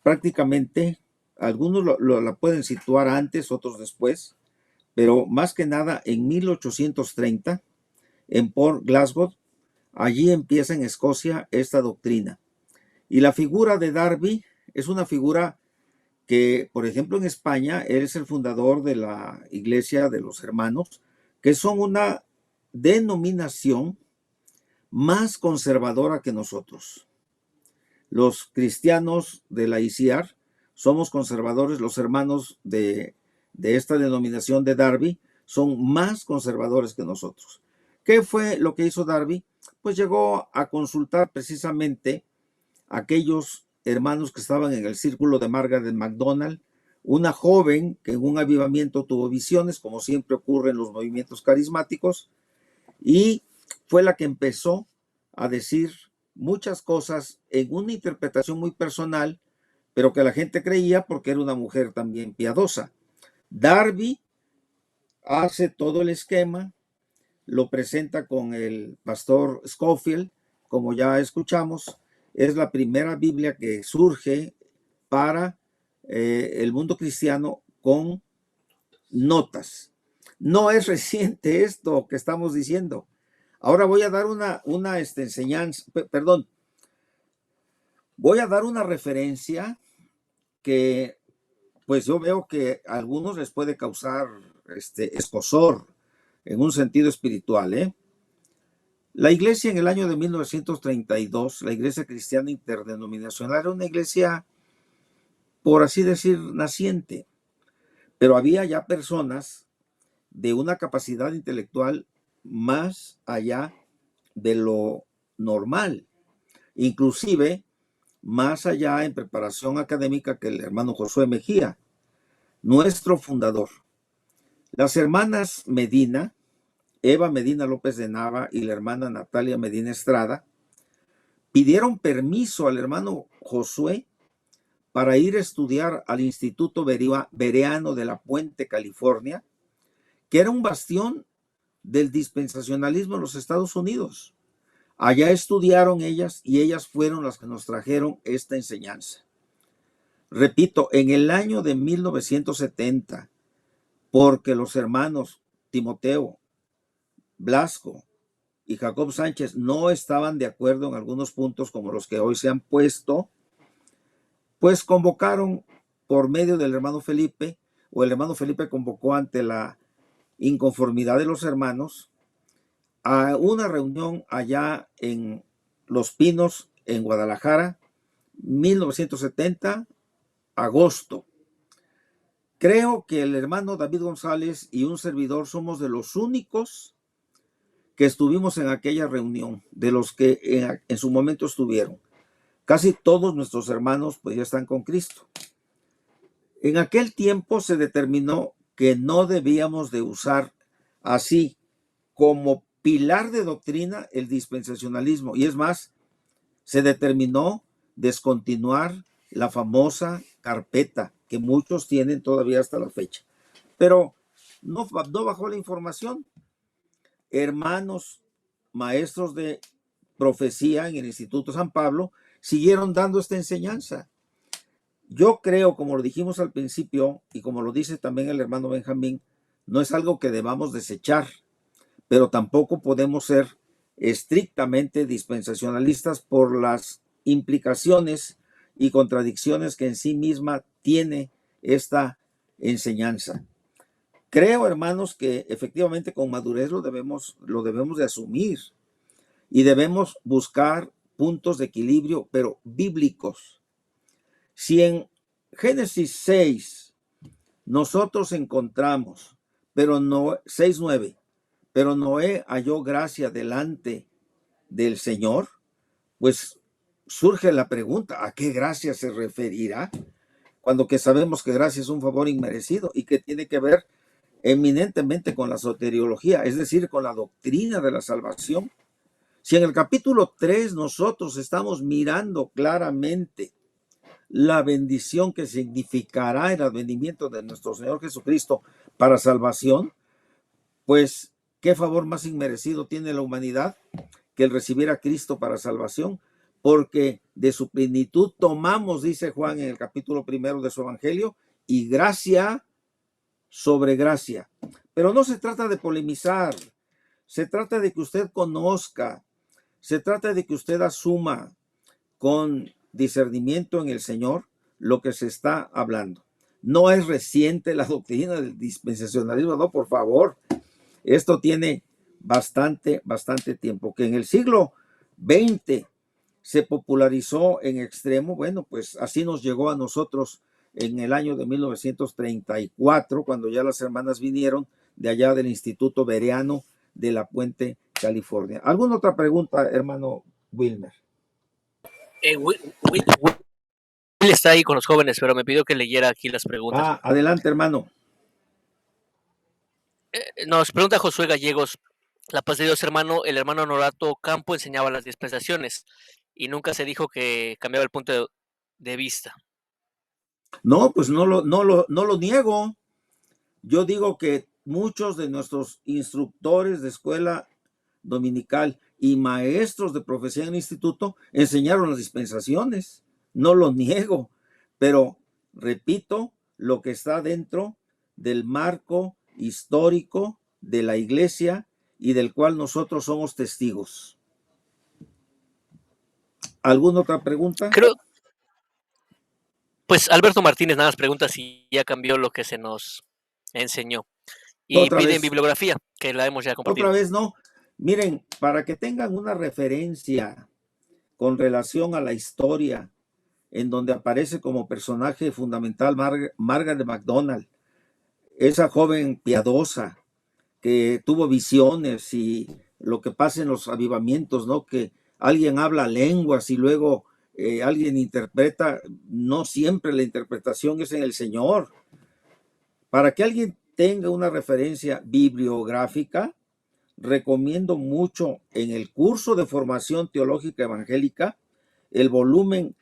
prácticamente, algunos la pueden situar antes, otros después, pero más que nada en 1830, en Port Glasgow, allí empieza en Escocia esta doctrina. Y la figura de Darby es una figura que, por ejemplo, en España, él es el fundador de la Iglesia de los Hermanos, que son una denominación más conservadora que nosotros. Los cristianos de la ICR somos conservadores, los hermanos de esta denominación de Darby son más conservadores que nosotros. ¿Qué fue lo que hizo Darby? Pues llegó a consultar precisamente a aquellos hermanos que estaban en el círculo de Margaret MacDonald, una joven que en un avivamiento tuvo visiones, como siempre ocurre en los movimientos carismáticos, y fue la que empezó a decir muchas cosas en una interpretación muy personal, pero que la gente creía porque era una mujer también piadosa. Darby hace todo el esquema, lo presenta con el pastor Scofield, como ya escuchamos, es la primera Biblia que surge para el mundo cristiano con notas. No es reciente esto que estamos diciendo. Ahora voy a dar una enseñanza, perdón, voy a dar una referencia que pues yo veo que a algunos les puede causar escozor en un sentido espiritual, ¿eh? La iglesia en el año de 1932, la iglesia cristiana interdenominacional, era una iglesia, por así decir, naciente, pero había ya personas de una capacidad intelectual más allá de lo normal, inclusive más allá en preparación académica que el hermano Josué Mejía, nuestro fundador. Las hermanas Medina, Eva Medina López de Nava y la hermana Natalia Medina Estrada, pidieron permiso al hermano Josué para ir a estudiar al Instituto Bereano de la Puente, California, que era un bastión del dispensacionalismo en los Estados Unidos. Allá estudiaron ellas y ellas fueron las que nos trajeron esta enseñanza. Repito, en el año de 1970, porque los hermanos Timoteo, Blasco y Jacob Sánchez no estaban de acuerdo en algunos puntos como los que hoy se han puesto, pues convocaron por medio del hermano Felipe, o el hermano Felipe convocó ante la inconformidad de los hermanos a una reunión allá en Los Pinos, en Guadalajara, 1970, agosto. Creo que el hermano David González y un servidor somos de los únicos que estuvimos en aquella reunión, de los que en su momento estuvieron. Casi todos nuestros hermanos pues ya están con Cristo. En aquel tiempo se determinó que no debíamos de usar así como pilar de doctrina el dispensacionalismo, y es más, se determinó descontinuar la famosa carpeta que muchos tienen todavía hasta la fecha. Pero no bajó la información. Hermanos maestros de profecía en el Instituto San Pablo siguieron dando esta enseñanza. Yo creo, como lo dijimos al principio y como lo dice también el hermano Benjamín, no es algo que debamos desechar, pero tampoco podemos ser estrictamente dispensacionalistas por las implicaciones y contradicciones que en sí misma tiene esta enseñanza. Creo, hermanos, que efectivamente con madurez lo debemos de asumir y debemos buscar puntos de equilibrio, pero bíblicos. Si en Génesis 6 nosotros encontramos, pero no 6:9, pero Noé halló gracia delante del Señor, pues surge la pregunta, ¿a qué gracia se referirá? Cuando que sabemos que gracia es un favor inmerecido y que tiene que ver eminentemente con la soteriología, es decir, con la doctrina de la salvación. Si en el capítulo 3 nosotros estamos mirando claramente la bendición que significará el advenimiento de nuestro Señor Jesucristo para salvación, pues qué favor más inmerecido tiene la humanidad que el recibir a Cristo para salvación, porque de su plenitud tomamos, dice Juan en el capítulo 1 de su evangelio, y gracia sobre gracia. Pero no se trata de polemizar, se trata de que usted conozca, se trata de que usted asuma con discernimiento en el Señor lo que se está hablando. No es reciente la doctrina del dispensacionalismo, no, por favor. Esto tiene bastante tiempo. Que en el siglo XX se popularizó en extremo, bueno, pues así nos llegó a nosotros en el año de 1934, cuando ya las hermanas vinieron de allá del Instituto Bereano de La Puente, California. ¿Alguna otra pregunta, hermano Wilmer? Will está ahí con los jóvenes, pero me pidió que leyera aquí las preguntas. Adelante, hermano. Nos pregunta Josué Gallegos, la paz de Dios, hermano. El hermano Norato Campo enseñaba las dispensaciones y nunca se dijo que cambiaba el punto de vista. No, pues no lo niego. Yo digo que muchos de nuestros instructores de escuela dominical y maestros de profecía en el instituto enseñaron las dispensaciones. No lo niego, pero repito lo que está dentro del marco histórico de la iglesia y del cual nosotros somos testigos. ¿Alguna otra pregunta? Creo, pues Alberto Martínez nada más pregunta si ya cambió lo que se nos enseñó. Y Otra piden vez. bibliografía, que la hemos ya compartido. Otra vez no. Miren, para que tengan una referencia con relación a la historia en donde aparece como personaje fundamental Margaret MacDonald, esa joven piadosa que tuvo visiones y lo que pasa en los avivamientos, ¿no? Que alguien habla lenguas y luego alguien interpreta, no siempre la interpretación es en el Señor. Para que alguien tenga una referencia bibliográfica, recomiendo mucho en el curso de formación teológica evangélica el volumen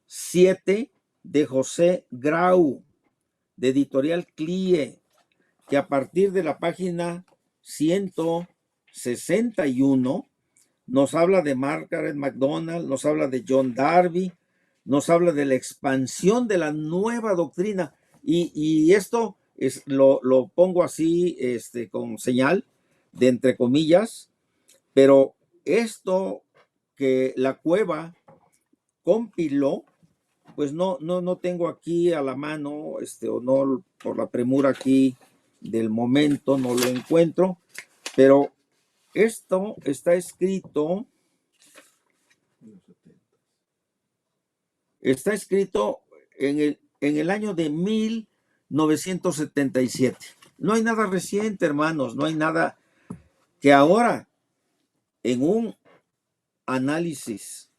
7 de José Grau, de editorial CLIE, que a partir de la página 161 nos habla de Margaret MacDonald, nos habla de John Darby, nos habla de la expansión de la nueva doctrina, y esto lo pongo así con señal de entre comillas, pero esto que la Cueva compiló, pues no tengo aquí a la mano, o no, por la premura aquí del momento no lo encuentro, pero esto está escrito en el año de 1977. No hay nada reciente, hermanos, no hay nada que ahora, en un análisis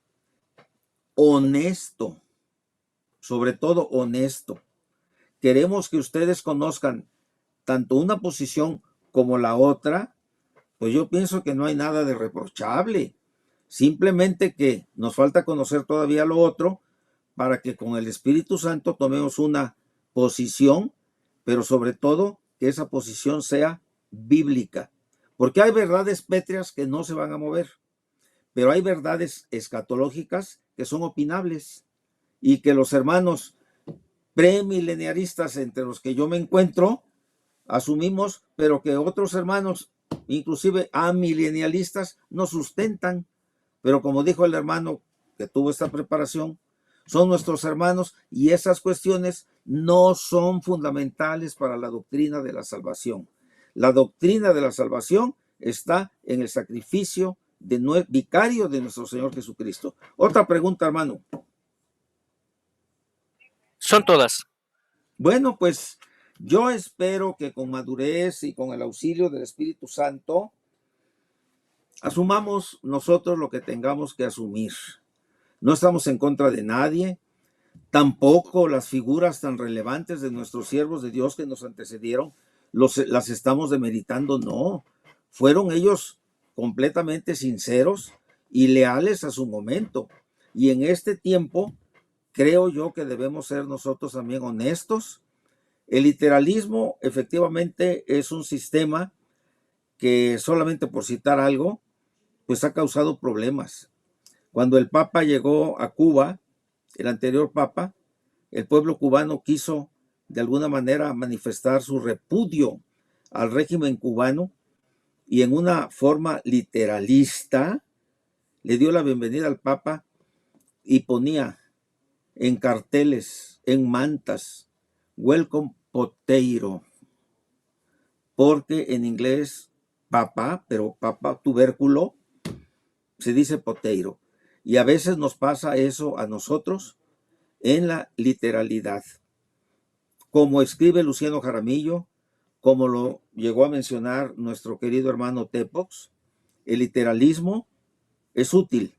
honesto, sobre todo honesto, queremos que ustedes conozcan tanto una posición como la otra, pues yo pienso que no hay nada de reprochable. Simplemente que nos falta conocer todavía lo otro para que con el Espíritu Santo tomemos una posición, pero sobre todo que esa posición sea bíblica. Porque hay verdades pétreas que no se van a mover, pero hay verdades escatológicas que son opinables y que los hermanos premileniaristas, entre los que yo me encuentro, asumimos, pero que otros hermanos, inclusive amilenialistas, no sustentan. Pero como dijo el hermano que tuvo esta preparación, son nuestros hermanos y esas cuestiones no son fundamentales para la doctrina de la salvación. La doctrina de la salvación está en el sacrificio vicario de nuestro Señor Jesucristo. Otra pregunta, hermano. Son todas. Bueno, pues yo espero que con madurez y con el auxilio del Espíritu Santo asumamos nosotros lo que tengamos que asumir. No estamos en contra de nadie, tampoco las figuras tan relevantes de nuestros siervos de Dios que nos antecedieron, las estamos demeritando, no. Fueron ellos completamente sinceros y leales a su momento. Y en este tiempo, creo yo que debemos ser nosotros también honestos. El literalismo efectivamente es un sistema que, solamente por citar algo, pues ha causado problemas. Cuando el Papa llegó a Cuba, el anterior Papa, el pueblo cubano quiso de alguna manera manifestar su repudio al régimen cubano y en una forma literalista le dio la bienvenida al Papa y ponía en carteles, en mantas, Welcome Potato, porque en inglés papa, pero papa tubérculo, se dice potato. Y a veces nos pasa eso a nosotros en la literalidad. Como escribe Luciano Jaramillo, como lo llegó a mencionar nuestro querido hermano Tepox, el literalismo es útil,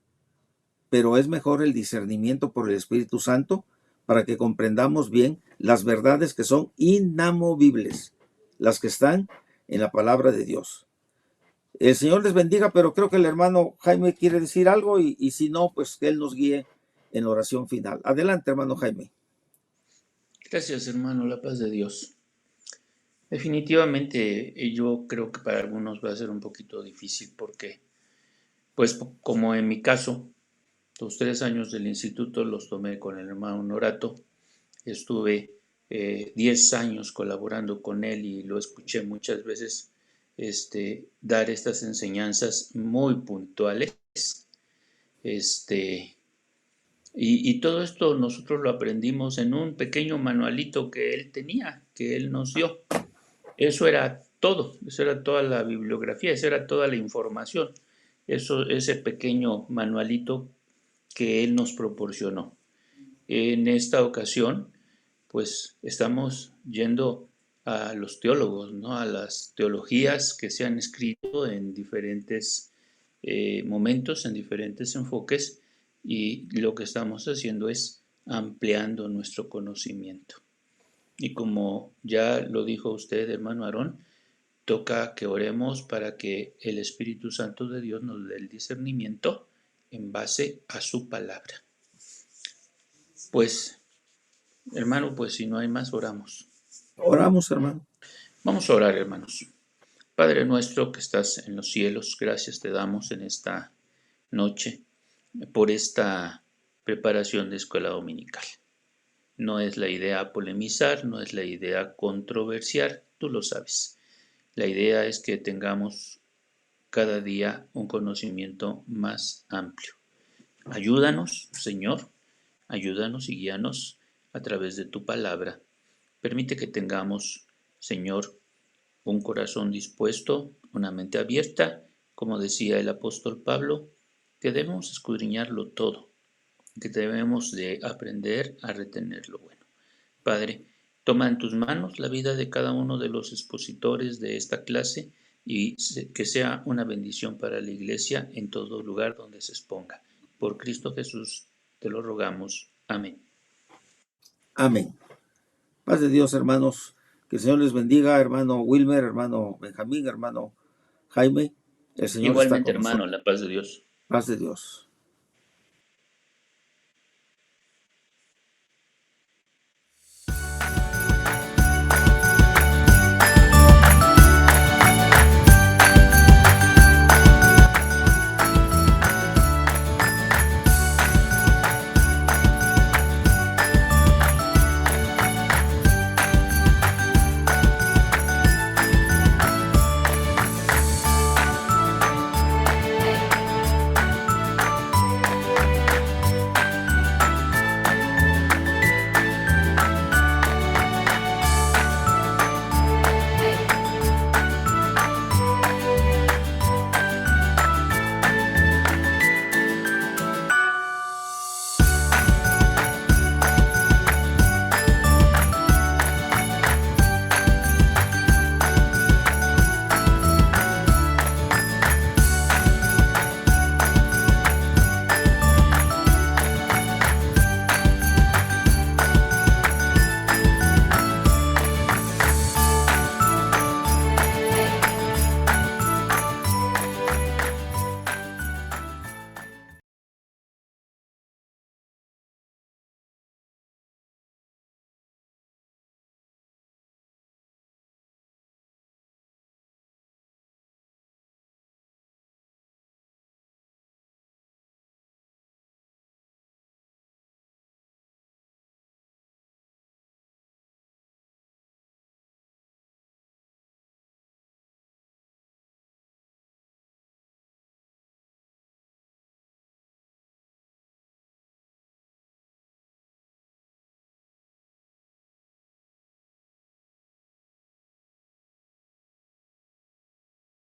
pero es mejor el discernimiento por el Espíritu Santo para que comprendamos bien las verdades que son inamovibles, las que están en la palabra de Dios. El Señor les bendiga, pero creo que el hermano Jaime quiere decir algo y si no, pues que Él nos guíe en la oración final. Adelante, hermano Jaime. Gracias, hermano, la paz de Dios. Definitivamente yo creo que para algunos va a ser un poquito difícil porque, pues como en mi caso, los 3 años del instituto los tomé con el hermano Norato, estuve 10 años colaborando con él y lo escuché muchas veces dar estas enseñanzas muy puntuales. Y todo esto nosotros lo aprendimos en un pequeño manualito que él tenía, que él nos dio. Eso era todo, eso era toda la bibliografía, esa era toda la información, ese pequeño manualito que él nos proporcionó. En esta ocasión, pues estamos yendo a los teólogos, ¿no? A las teologías que se han escrito en diferentes momentos, en diferentes enfoques, y lo que estamos haciendo es ampliando nuestro conocimiento. Y como ya lo dijo usted, hermano Aarón, toca que oremos para que el Espíritu Santo de Dios nos dé el discernimiento en base a su palabra. Pues, hermano, pues si no hay más, oramos. Oramos, hermano. Vamos a orar, hermanos. Padre nuestro que estás en los cielos, gracias te damos en esta noche por esta preparación de escuela dominical. No es la idea polemizar, no es la idea controversiar, tú lo sabes. La idea es que tengamos cada día un conocimiento más amplio. Ayúdanos, Señor, ayúdanos y guíanos a través de tu palabra. Permite que tengamos, Señor, un corazón dispuesto, una mente abierta, como decía el apóstol Pablo, que debemos escudriñarlo todo, que debemos de aprender a retener lo bueno. Padre, toma en tus manos la vida de cada uno de los expositores de esta clase y que sea una bendición para la Iglesia en todo lugar donde se exponga. Por Cristo Jesús te lo rogamos. Amén. Amén. Paz de Dios, hermanos. Que el Señor les bendiga, hermano Wilmer, hermano Benjamín, hermano Jaime. El Señor Igualmente, está con hermano, nosotros. la paz de Dios. Paz de Dios.